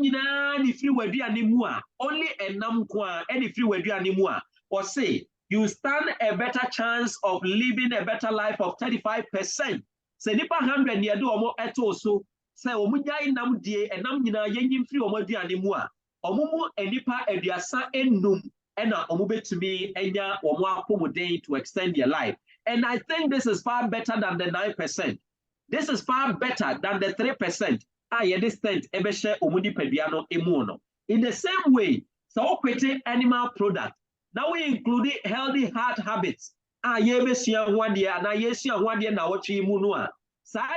kwa any free wedua or say you stand a better chance of living a better life of 35%. Say nipa 100 near do omo eto so say omunya nam die enam nyina yenyim free omo aduane a omumu enipa aduasa enum ena omo betumi enya omo apomuden to extend their life. And I think this is far better than the 9%. This is far better than the 3%. In the same way, so quitting animal product. Now we include healthy heart habits.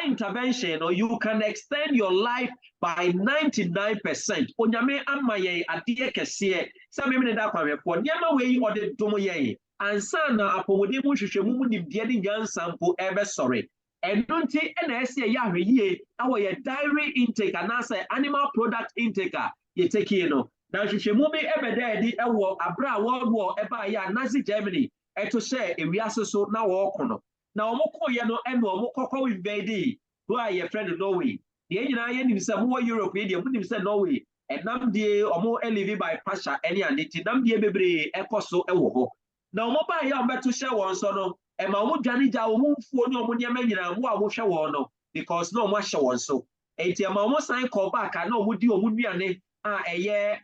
Intervention, or you can extend your life by 99%. Onyame amaye adie kese. Some women that come for nyama way or the domoye. And sana apomode mu hwehwemu mu nimdie ni nyansampo ebe sorry. And don't take NSA Yahweh, our diary intake and answer animal product intake. You take here no. Now she movie ever there, the Abra World War, ever ya Nazi Germany, and to share a reasso now walk on. Now Moko Yano and Moko invade. Who are your friend of Norway? The engineer himself more European, you wouldn't say Norway, and Nam de or more elevated by Pasha, any and it Nam de Bebre, Ecoso, Ewo. Now Moba Yam to share one son. And my own Johnny Jaw for no money and what shall no because no much one so. Ain't your mamma sign call back. I know would you would be a year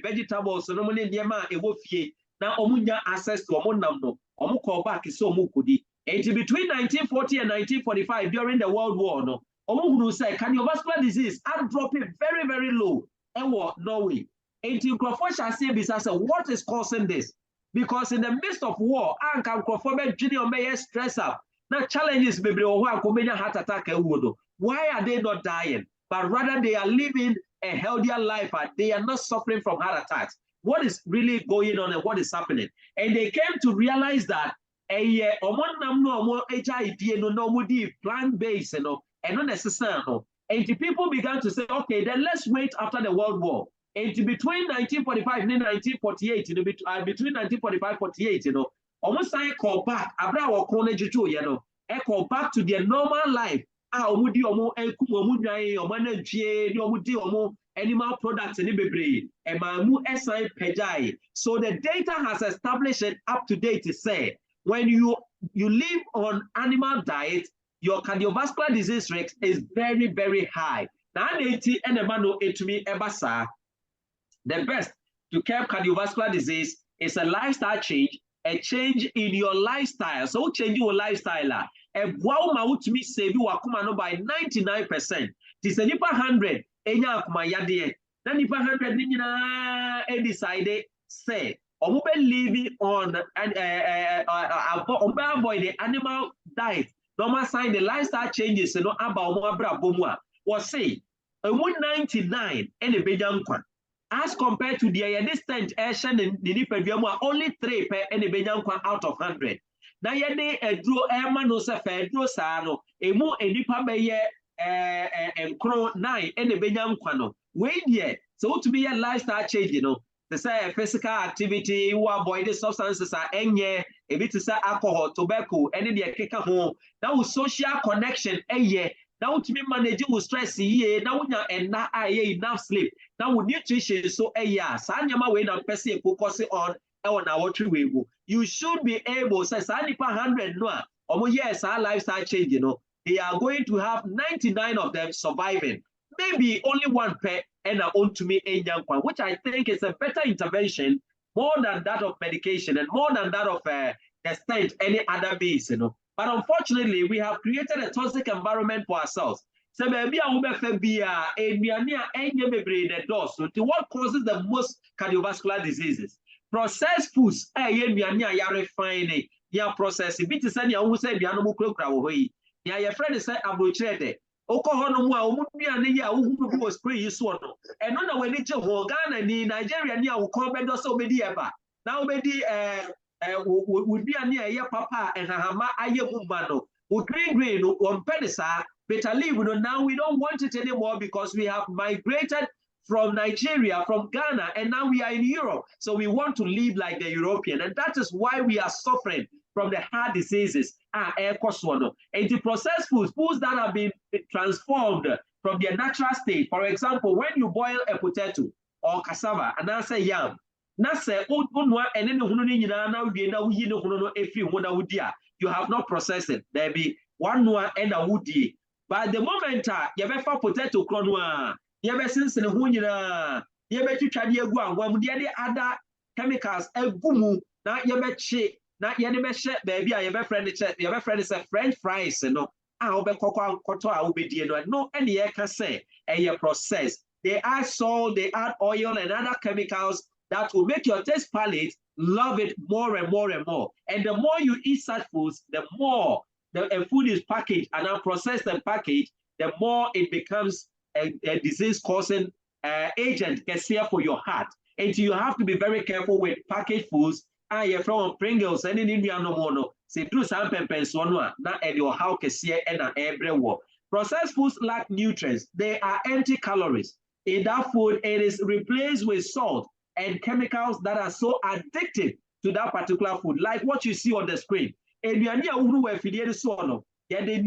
vegetables, no money near my wolf ye. Now Omunya access to Omonamno. Omu call back is so mukudi. Ain't between 1940 and 1945 during the World War no. Omu say cardiovascular disease and drop it very, very low. And what Norway. Ain't you shall say besides what is causing this? Because in the midst of war, junior may stress up. Now challenges maybe heart attack. Why are they not dying? But rather they are living a healthier life and they are not suffering from heart attacks. What is really going on and what is happening? And they came to realize that plant-based and not necessary. And the people began to say, okay, then let's wait after the World War. And between 1945 and 1948, between 1945-48, almost I call back, call back to their normal life. Animal products so the data has established it up to date to say when you live on animal diet, your cardiovascular disease rate is very, very high. Now, the best to curb cardiovascular disease is a lifestyle change, a change in your lifestyle. So change your lifestyle. And wow, to me save you by 99%. This is 100. Enya akumayade. Then 100 nina decided say living on and avoid the animal diet. Normal sign the lifestyle changes. No about bomwa was say 99 and a bejankwan. As compared to the distant Asian and the only 3 per any Benyankwan out of 100. Now, ye a draw Emano Safa, draw Sano, a more a nipa beye and crow 9 and a Benyanquano. Wait yet, so to be a lifestyle change, to say physical activity, who avoid the substances are enye, a bit to say alcohol, tobacco, and in the kicker home. Now, social connection, a year. Now to be managing with stress, now and now enough sleep. Now with nutrition, so Sanyama way now person focusing on our tree. You should be able say Sanipa 100 no. Yes, our lifestyle change, they are going to have 99 of them surviving. Maybe only 1 per and own to me a young one, which I think is a better intervention, more than that of medication and more than that of the state, any other means, But unfortunately, we have created a toxic environment for ourselves. So maybe I will be what causes the most cardiovascular diseases? Processed foods, refining, processed. If it is any who say nya your friend say abrochire de oko ho no mu a omudua ne ya wo hu was spray yi so no eno na wani je ho Ghana ni Nigeria ni a wo kon bedo so obedi eba na obedi wodua ne eye papa ehahama aye mumba no wo green no on pedesa better leave no now we don't want it anymore because we have migrated from Nigeria, from Ghana, and now we are in Europe. So we want to live like the European, and that is why we are suffering from the heart diseases. And the processed foods that have been transformed from their natural state. For example, when you boil a potato or cassava, and I say yam, you have not processed it. There be one and a woody. By the moment you have a potato cronwa. Since the Hunya, Yabetcha Diaguan, one the other chemicals, a gumu, not Yabetche, not Yanimeshe, baby, I have a friend, you have a friend is a French fries, and no, I'll be cocoa, I'll be dear, no, any I can say, a process. They add salt, they add oil and other chemicals that will make your taste palate love it more and more and more. And the more you eat such foods, the more the food is packaged and now processed and packaged, the more it becomes a disease-causing agent gets here for your heart. And you have to be very careful with packaged foods. You're from Pringles and in India no more. Say through some peppers one not at your house here and every war. Processed foods lack nutrients. They are empty calories. In that food, it is replaced with salt and chemicals that are so addictive to that particular food, like what you see on the screen. And you are near who feeding the sono. Yeah, the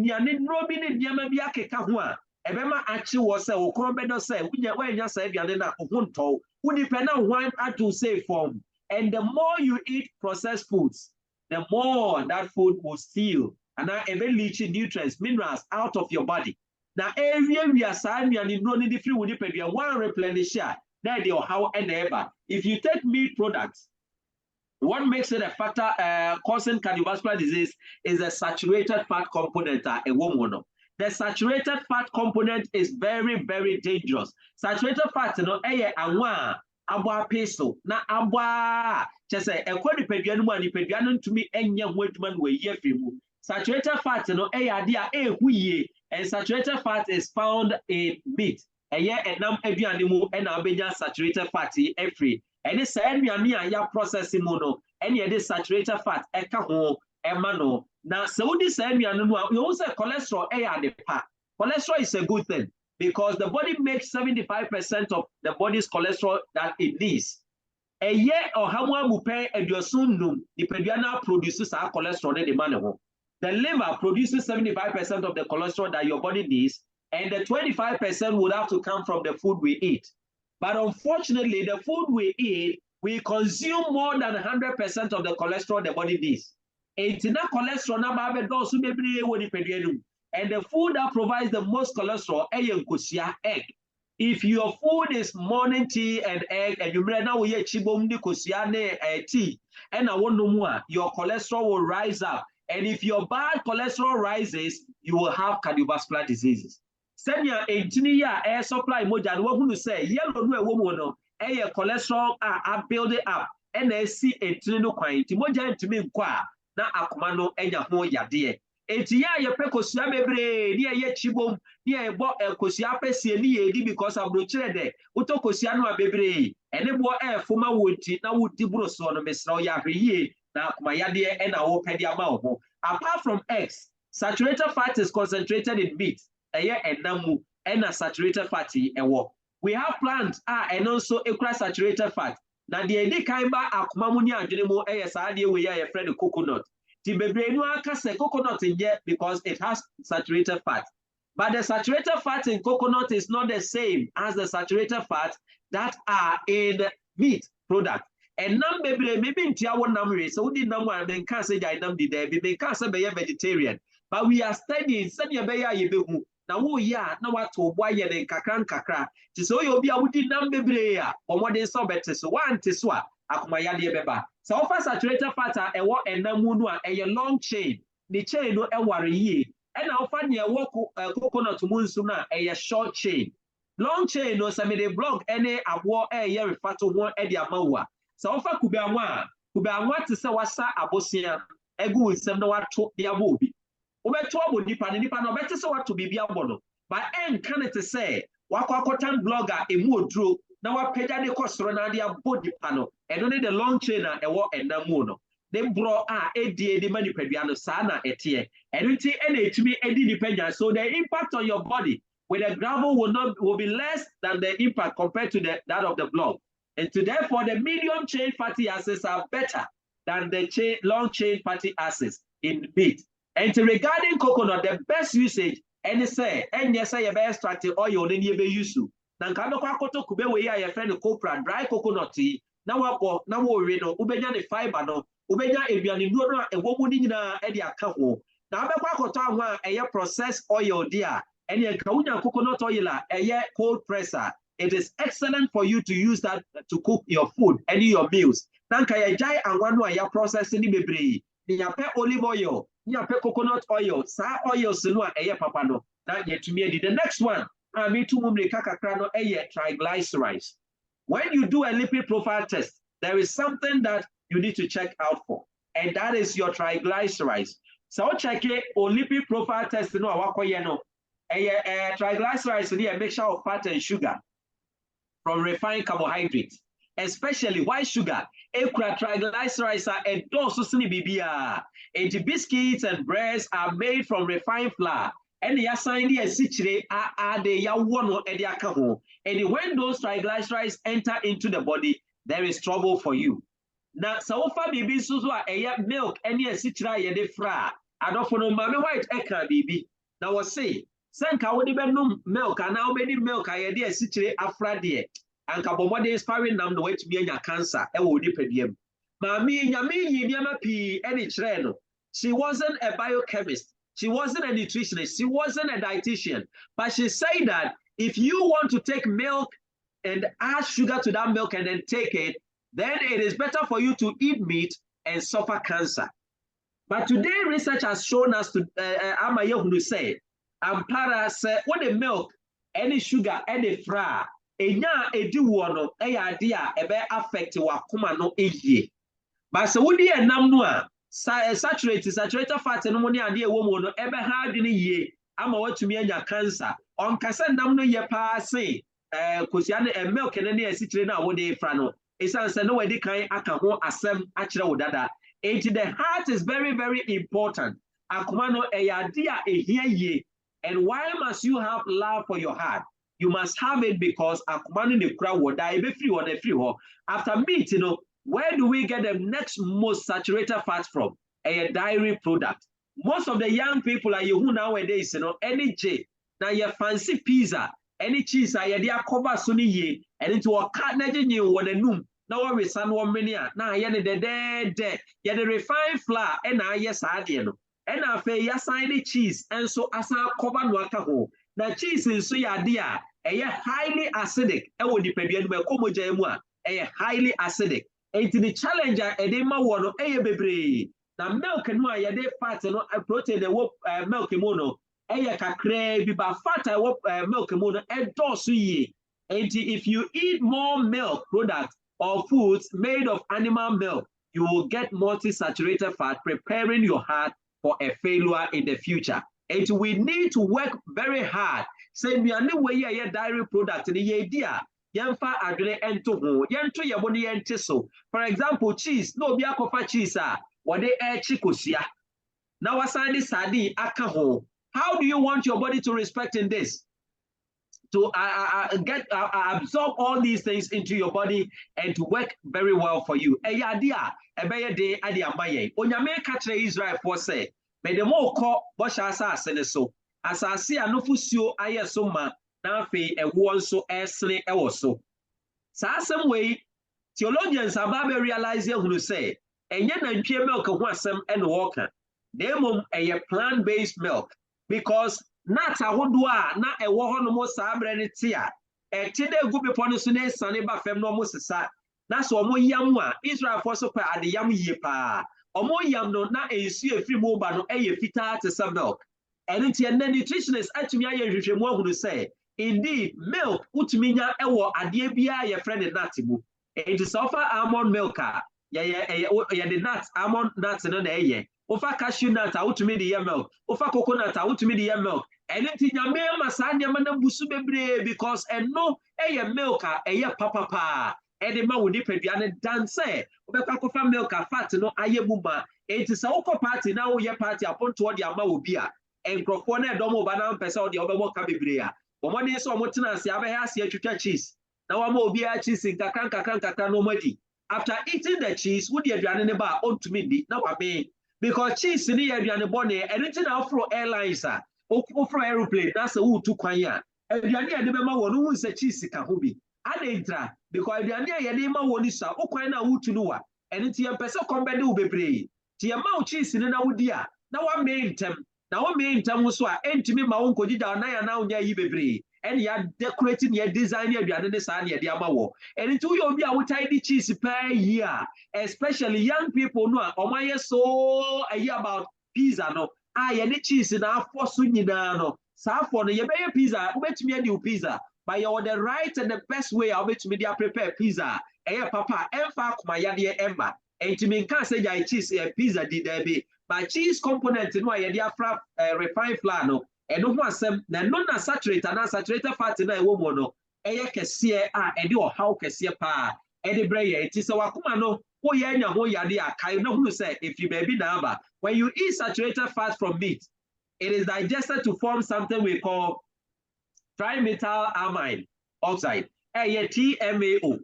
Robin and Yamabiaka. Ebema actually was a Okrombedo say, when you say Yanina Hunto, who depend on one to say form. And the more you eat processed foods, the more that food will steal and now leaching nutrients, minerals out of your body. Now, area we are saying, and you don't need the free would depend on one replenisher, that you how and ever. If you take meat products, what makes it a factor causing cardiovascular disease is a saturated fat component, a woman. The saturated fat component is very, very dangerous. Saturated fat, you know, abwa peso na abwa chese ekodi peduanu mu ani peduanu ntumi enye ho aduma no we yefimu. Saturated fat, you know, ade a ehuye, and saturated fat is found in meat. Enam aduane mu na abenya saturated fat every. And it's aduane a ya processing mu no, and this saturated fat eka ho emano. Now, so this you also cholesterol the part. Cholesterol is a good thing because the body makes 75% of the body's cholesterol that it needs. A year or how one will pay a diosundum, the pediana produces our cholesterol in the manner. The liver produces 75% of the cholesterol that your body needs, and the 25% would have to come from the food we eat. But unfortunately, the food we eat, we consume more than 100% of the cholesterol the body needs. And the food that provides the most cholesterol is egg. If your food is morning tea and egg, and you now tea, and your cholesterol will rise up. And if your bad cholesterol rises, you will have cardiovascular diseases. Send your air supply moja. What would you say? Yellow no woman, air cholesterol are building up, and they see a trino quine. Timoja to me na akomano enya ho yade enti ya ye pekosua bebre ni ye chibom ni ye bo ekosua pesie ni ye di because abrochire de utokosua no bebre ene bo efoma woti na wodi broso no mesra ya hweye na akoma yade e na wo pede ama wo. Apart from eggs, saturated fat is concentrated in meat enamu ena saturated fatty ewo. We have plants and also ekura saturated fat. Now the edi kaimba akumamuni anjunimo saadi we ya friend coconut. Tibebrenu aka se coconut in here because it has saturated fat. But the saturated fat in coconut is not the same as the saturated fat that are in meat product. And nam bebre maybe in tiawo namre so di namwa then can say jai nam di there be can say be vegetarian. But we are studying sanya be ya yebehu. Na wo ya na wato boa ye den kakra ti so yo bia wudi nam bebre ya omode so bete so wante so a akoma ya de beba so offer saturated fat e wo enamu no a e long chain the chain no e ware yie e na offer ne e wo coconut mu nsu na e short chain long chain no some dey block any abo e ye refato ho e de amawa so offer kube anwa te se wasa abosia egu nsem na wato de abo obi Ubeto abo nipa no bete se wato bibia bono. But can it say wakwakotan blogger emu oduro na wapagya de kosoro na de abo nipa no. Eno ne the long chain a ewo enamu no. De bro edie de manipadua no sa na etie. Eno nti ena etumi edi nipa. So the impact on your body with the gravel will be less than the impact compared to that of the blog. And so therefore the medium chain fatty acids are better than the long chain fatty acids in meat. And regarding coconut, the best usage, and yes, I have extracted oil in your use. Nankano Kakoto Kube, we are a friend of copra, dry coconut tea. Now, we know Ubenya the fiber, no Ubenya Ebian, a woman in Edia Kaho. Now, a processed oil, dear, and a Kauna coconut oil, a cold presser. It is excellent for you to use that to cook your food and your meals. Nankaya jai and one way processing the baby. You pay olive oil, you pay coconut oil, sa oil silwa eye papano. That yet to me the next one. I mean to mumli kakakrano eye triglycerides. When you do a lipid profile test, there is something that you need to check out for, and that is your triglycerides. So check it or lipid profile test no awakoye triglycerides is a mixture of fat and sugar from refined carbohydrates, especially white sugar. Triglycerides are a dose bibia. And biscuits and breads are made from refined flour. And the assigned are the yawono and the akaho. And when those triglycerides enter into the body, there is trouble for you. Now, so far, baby, so a milk and a citra ye de fra. I don't know, mammy white eka baby. Now, what say? Sanka would be milk, and now many milk I did a citra afra dear. And Kabomode is firing them the way to be in your cancer. I will depend him. Mammy, Yami, Yamapi, any treno. She wasn't a biochemist. She wasn't a nutritionist. She wasn't a dietitian. But she said that if you want to take milk and add sugar to that milk and then take it, then it is better for you to eat meat and suffer cancer. But today, research has shown us to Amayehu say, Ampara said, what the milk, any sugar, any flour, enya edi wono idea ebe affect wakoma no ehie but so wodi enam no a saturated fat no mo ne ade ewo mo no ebe ha adwene yie ama watumi anya cancer on kasa nam no ye pa se kosia ne milk ne ne asitire na wode fra no esan se no wadi kan aka ho asem akire wodada the heart is very, very important. Akoma no idea ehie yie. And why must you have love for your heart? You must have it because akumani ne kura wo die be free or the free ho. After meat, where do we get the next most saturated fat from? A dairy product. Most of the young people are you nowadays, any J. Now you fancy pizza, any cheese, I dia cover sunny ye, and into a cat negin you when a noom. Now we san 1 million. Now yen the dead, yet the refined flour, and I yes I and I say yes I cheese, and so as I cover wakaho. Now cheese is so ya dear. Highly acidic. Highly acidic. And the challenger edema wono bebre. Now milk and why they fat and protein milk mono. Kakre biba fat milk mono and dosu. And if you eat more milk products or foods made of animal milk, you will get multi-saturated fat, preparing your heart for a failure in the future. And we need to work very hard. Say we are no way a dairy product in the idea. Yanfa adre ento ho. Yanto yaboni yentiso. For example, cheese. No be akofa cheese what they chikosia. Now aside sadi akaho. How do you want your body to respect in this? To absorb all these things into your body and to work very well for you. Idea ebeye de idea maye. Onyame katre Israel for say. But the more call Bosha asase so asase anofusuo aye so ma na afi ewo nso esene ewo so sa same way theologians about realize ehunu say enye na ntwe milk ho asem ene woka demom eye plant based milk because nut ahodo a na ewo ho no mo sa abre ne ti a eti de gu bepo no so na esane ba fem no mo sesa na so mo yam a Israel for so pa ade yam yie pa omo yam no na ensu efiri mo ba no eye fita te some milk and it's a nutritionist atumi aye hwehwemu ahunu say indeed milk utumi nya ewo ade bia ye friend nut mu it is offer almond milk the nuts almond nuts no na eye Ofa cashew nut a wotumi de milk. Ofa coconut a wotumi de milk. Anything nyame ma saa nyama na busu bebre because eno eye milk a eye papa. Ede ma wo nipadua ne dance. Obekwa kofa milk a fat no aye buma. Enti sa wokɔ party na wo ye party aponto de ama obi a. Enkrofo na edomo ba na mpesa wo de obebo ka bebre a. Omode so omotena ase abɛhɛ ase atwitwa cheese. Na wama obi a cheese nkakra no madi. After eating the cheese, wo de aduane ne ba ontumi di na wabe. Because cheese ni aduane bone, anything afro airlines a, ofro aeroplane, that's a wo tu kwan a. Aduane a de bema wo no hu se cheese ka ho bi. Adentra because aduane a ye ma wo ni sa, o kwan na wo tu no wa. Enti ye pese kombede wo bebre. Ti ye ma wo cheese ni na wo di a, na wa me ntem. Na wo me ntem so a entimi ma wo nkogida na ya na wo nya yi bebre. And ya decorating your design aduane ne sa na ye de ama wo. Enti wo obi a wo tidy cheese per year, especially young people no a omaye so about pizza no. Ye ne cheese na afo so nyina no. Sa afo no ye be pizza, obetumi adi pizza. But you the right and the best way I bet me they prepare pizza. Papa, emfa kuma yade emba. Enti me nka say ya cheese pizza di there be. But cheese component no ye dey afra refined flour no. Eno ho asem na no na saturated fat na e wo mo no. Eye kese a e dey ohaw kese pa. E dey bre ye enti se wakoma no wo ye anya ho yade akai na hunu say if you baby na aba. When you eat saturated fat from meat, it is digested to form something we call trimetal amine oxide, TMAO.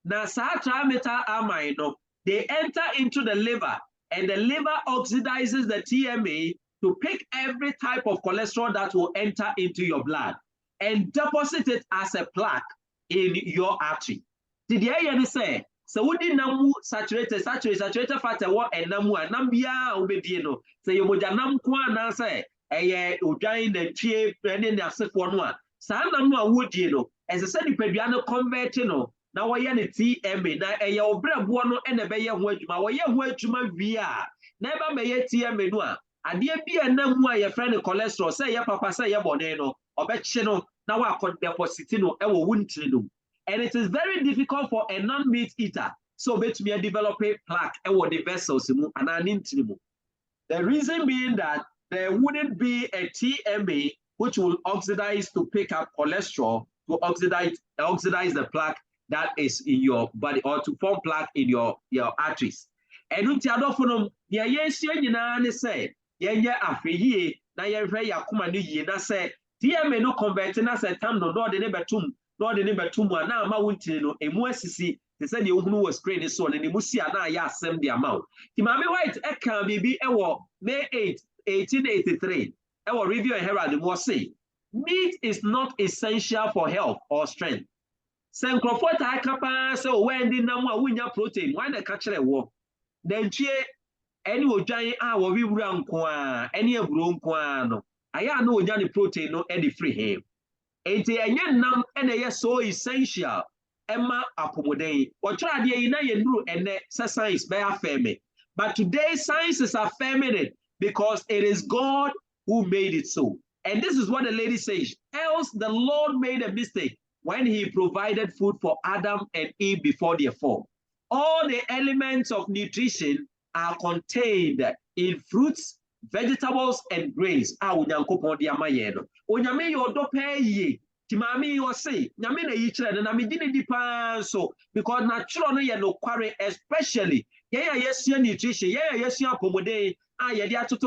Now, trimetal amine, no, they enter into the liver, and the liver oxidizes the TMA to pick every type of cholesterol that will enter into your blood and deposit it as a plaque in your artery. Did you hear me say? So we did namu saturated fat and namu nambia obedino. So you would nam kwa say udine the chip and then the one. Saa nam a wodie no ɛsɛ sɛ nipadua no convert no na wɔyɛ ne TMA na ɛyɛ obrɛboɔ no ɛna ɛbɛyɛ ho adwuma wɔyɛ ho adwuma wie a na ɛba mɛyɛ TMA no a adeɛ bi a nam mu a yɛfrɛ no cholesterol sɛ ɛyɛ papa sɛ ɛyɛ bɔne no ɔbɛkye no na wakɔ deposit no ɛwɔ wo ntiri no and it is very difficult for a non-meat eater so obetumi develop a plaque ɛwɔ the vessels mu anaa ne ntiri mu. The reason being that there wouldn't be a TMA which will oxidize to pick up cholesterol to oxidize the plaque that is in your body or to form plaque in your arteries. And unti adofonom ya yesua nyina ne say yenye afeyie na yenhwe yakoma no yie na say TMA no convert na say tam no de ne betum na ama wuntini no emu asisi te say de ohunu was screen so ne mu si na ya asem de amount. Ti Mame White eka bibi ewo May 8, 1883 Our review and Herald was say, meat is not essential for health or strength. Senkrofo ta kapa say when di namu a wunya protein, why na ka kire wo. Den tue any odwan a wo wi wura nko a, any aburo nko a no. Aya na onya ne protein no e dey free him. Enti enye nam e na ye so essential. Emma apomoden. Otwra de yi na ye nuru ene say science be affirm. But today science is affirming it because it is God who made it so. And this is what the lady says. Else the Lord made a mistake when he provided food for Adam and Eve before their fall. All the elements of nutrition are contained in fruits, vegetables, and grains. So because natural especially nutrition,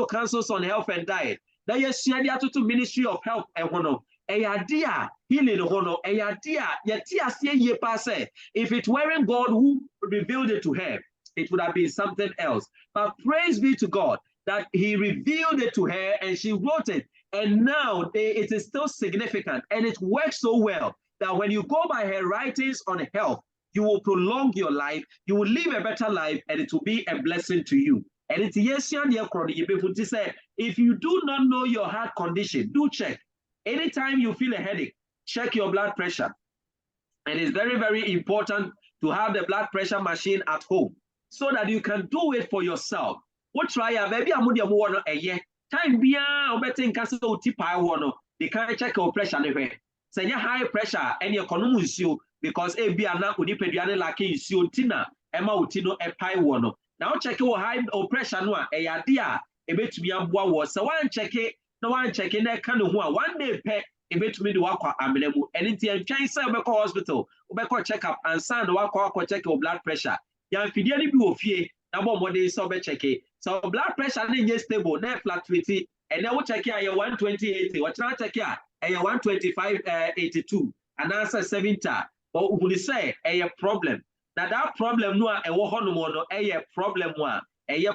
councils on health and diet. Na yesua to Ministry of Health ehono eyadia healing hono eyadia yeti asie ye pa say if it weren't God who revealed it to her it would have been something else, but praise be to God that he revealed it to her and she wrote it, and now it is still significant and it works so well that when you go by her writings on health you will prolong your life, you will live a better life, and it will be a blessing to you. And it's yes, if you do not know your heart condition, do check. Anytime you feel a headache, check your blood pressure. And it's very, very important to have the blood pressure machine at home so that you can do it for yourself. What try a baby a year. Time be betting castle tipa they can't check your pressure anywhere. Say high pressure and your economy because a be an unipediane like you tina, Emma Utino, a pie one. Now check your high or pressure no a idea a bit to be a boa so one check it, no one checking that kind of one day pay a bit to me to walk amemo and in the Chinese hospital, or check up and send walk check your blood pressure. Yan fidiani bi ofie na bo modern so be check it. So blood pressure na stable, na fluctuate and then we check here 120/80, what now check here 125/82 and answer 70. But we say a problem. Now that problem no a problem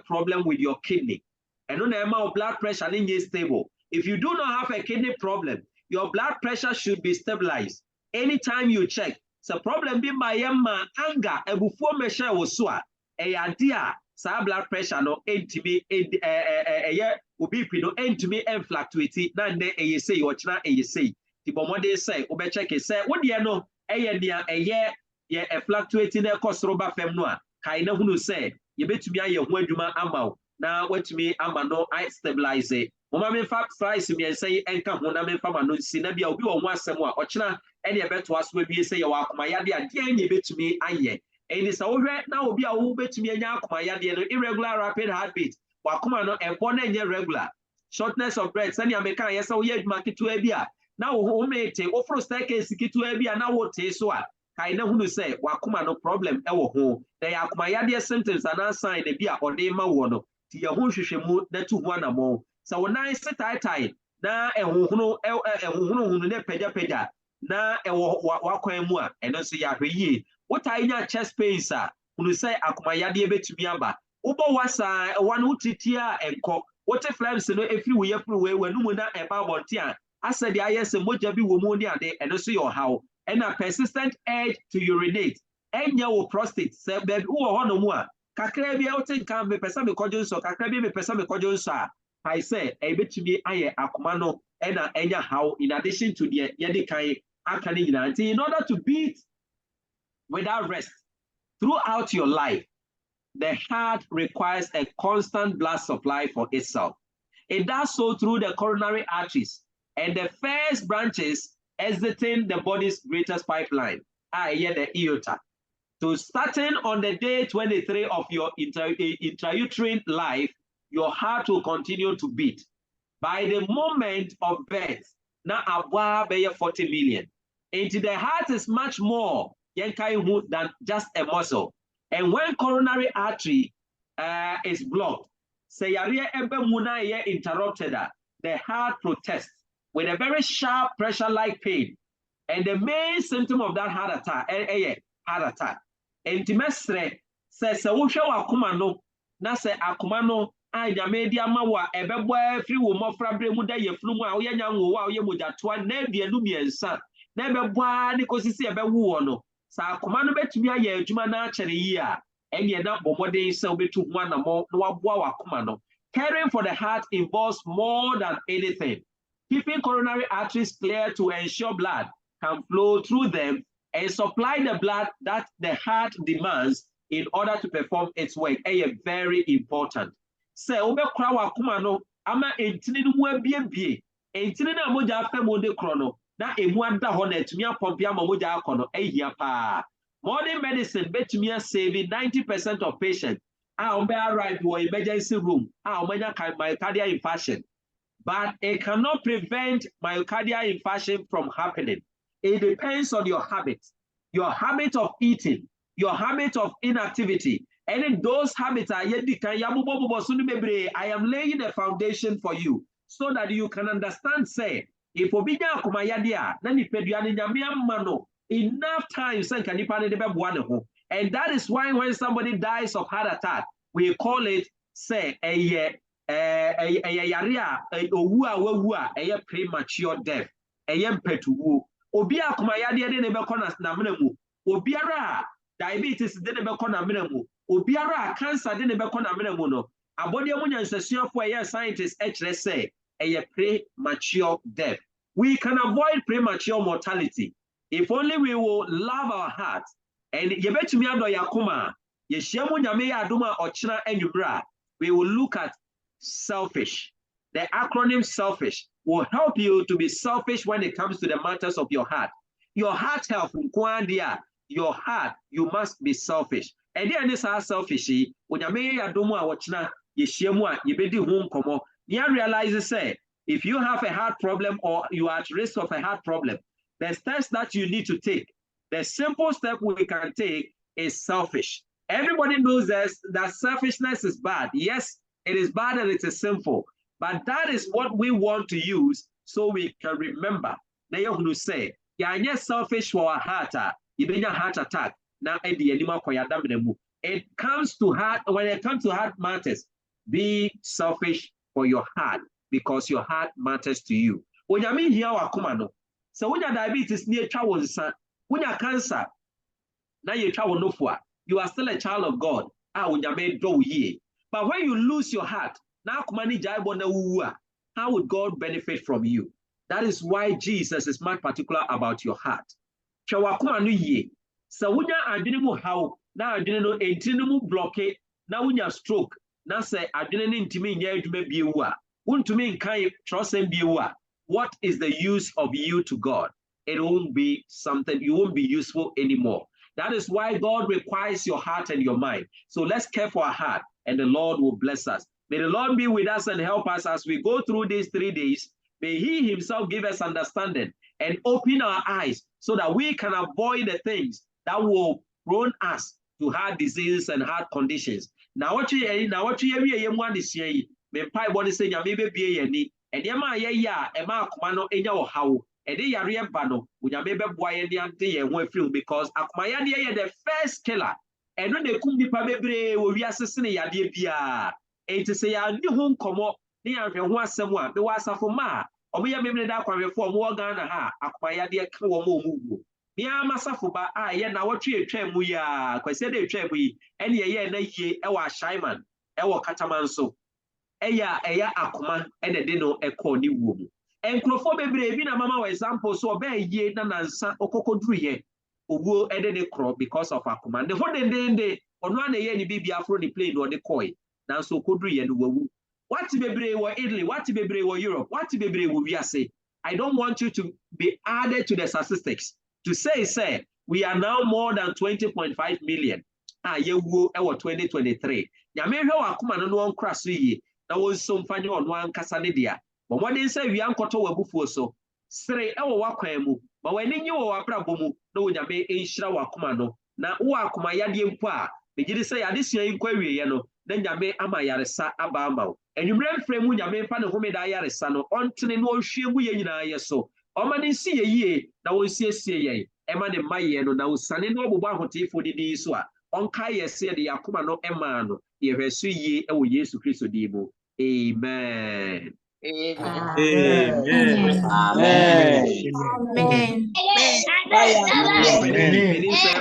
problem with your kidney. And no amount of blood pressure is stable. If you do not have a kidney problem, your blood pressure should be stabilized. Anytime you check, so problem be my anger and before measure was so a idea sa blood pressure no entimi obi no entimi and fluctuate na ne e say you chna e say the bomode say obe check say wo de no ye fluctuating e kosroba fem no a kai na hunu say ye betumi aye ho adwuma ama na watumi ama no I stabilize mama me fa price me say enka ho na me fa ma no si na bia obi wo ho asem a ochna e de beto aso bi say ye wa akoma yade ade anye betumi aye and it's over now be a who bet me irregular rapid heartbeat. Wakuma no and one regular shortness of breath. Send your mechanic, yes, oh, yeah, market to Abia. Now, who may take offer staircase to Abia now what take so. I know who say Wakuma no problem. Home. They are my idea symptoms and unsigned the beer or name one. To your who should move that to one or more. So when I sit tight, now a who peja na wakwa and also ya what I know chest pain, sir, who say akumayadi betumi aba. Ubo wasa one who titia and cock. What if flames no if you we everywhere when no na eba bontia. I said the IS and moja be womonia de and also your how and a persistent urge to urinate. And your prostate said baby who are no more. Kakrebi outing can be person me kojon so kakrebi me person me kojon sa. I say a bit to be aye akumano and enya how in addition to the yedikai akani in order to beat without rest throughout your life, the heart requires a constant blood supply for itself. It does so through the coronary arteries and the first branches exiting the body's greatest pipeline, i.e. the aorta. So starting on the day 23 of your intrauterine life, your heart will continue to beat. By the moment of birth, now above 40 million. And the heart is much more than just a muscle. And when coronary artery is blocked, say interrupted, the heart protests with a very sharp pressure-like pain. And the main symptom of that heart attack. And Timestre says, akumano, na se akumano, anya media mawa, ebeboy free woman frabre muda ye fluma, oya wa oye muda twa, nebia lumiensa, nebeboy nikosisi ebewu no. Sa akumano betumi aye adwuma na akere yi a enya na bomode se obetu ho anamo na waboa wakumano. Caring for the heart involves more than anything. Keeping coronary arteries clear to ensure blood can flow through them and supply the blood that the heart demands in order to perform its work. Very important. Se obekura wakumano ama entini no mu abiebie entini na moja afa mo de krono na emu ada ho na etumi apompe ama moja akono ehia pa. Modern medicine betumi save 90% of patients arrive to emergency room myocardial infarction, but it cannot prevent myocardial infarction from happening. It depends on your habit of eating, your habit of inactivity. And in those habits are I am laying a foundation for you so that you can understand, say, if obinya akumayadia, nani peduani nyamiamano, enough time and that is why when somebody dies of heart attack, we call it, say, a premature death, obia akumayadia de nebekona namnemu, obiara diabetes de nebekona namnemu, obiara cancer de nebekona namnemu no, abodi amunya nsesua for a scientist say a premature death. We can avoid premature mortality if only we will love our hearts. And yebetumi ado yakuma, yeshiamu nyame ya aduma ochina enyubra, we will look at selfish. The acronym selfish will help you to be selfish when it comes to the matters of your heart. Your heart health, your heart, you must be selfish. And then this are selfish. When you may a domo watchna, you shemwa, you be the home como. You realize say if you have a heart problem or you are at risk of a heart problem, the steps that you need to take, the simple step we can take is selfish. Everybody knows that selfishness is bad. Yes, it is bad and it is sinful. But that is what we want to use so we can remember. Now you say, you're selfish for a heart, you bring a heart attack. Now it comes to heart, when it comes to heart matters, be selfish for your heart because your heart matters to you. When you mean here, so when your diabetes near travel, when you cancer, now you travel no for, you are still a child of God. But when you lose your heart, now how would God benefit from you? That is why Jesus is much particular about your heart. So when you are how now you blockade, now when you stroke, now say I didn't intimate what is the use of you to God? It won't be something, you won't be useful anymore. That is why God requires your heart and your mind. So let's care for our heart and the Lord will bless us. May the Lord be with us and help us as we go through these 3 days. May He Himself give us understanding and open our eyes so that we can avoid the things that will prone us to heart diseases and heart conditions. Now what you me pai body say nyame be bie yani enema ya ema akoma no enya wo hawo ede yare ba no nyame be boa ye de ante ye ho afiri because akoma ya de the first killer eno na kum nipa bebre wo wi asese ne yade bia enti se ya ni ho nkomo ne ya hwe ho asem a be wa asafo ma omo ya memne da kwamefo omo organ na ha akoma ya de ka wo mo mu bia masafo ba a ye na wotwe etwa mu ya kwase de etwa mu yi ene ye na yie e wa shaiman e wo kataman so eya akoma ene de no ekọ ni wuo mu enkrofo bebre bi na mama example so obeye na nansa okokoduru ye obuo ede ne kro because of akoma the for dende ono na ye ni bibia afro ni plane no de koi na so okoduru ye no wawu what bebre wo Italy what bebre wo Europe what bebre wo wiase. I don't want you to be added to the statistics to say we are now more than 20.5 million ye wuo e wo 2023 nyame hwe wa akoma no no nkra so yi na won so mfanye ono ankasa ne dia bo modin say wi ankoto wabufuo so sere e wo wakwan mu ma wani nyi wo wabrabo mu na wonyame enhyira wakoma no na wo akoma yade mpo a begiri say yade sua yi kwawie ye no na nyame ama yaresa aba ama enwumre mfre mu nyame mfa ne homeda yaresa no ontene no ohwie mu ye nyina ye so omani nsi ye yie na won siesie ye ema ne maye no na usane no obobo ahotifo didi so a onka yese de yakoma no ema no ye hweso yie e wo Yesu Kristo di mu. Amen. Amen. Amen. Amen. Amen. Amen. Amen. Amen.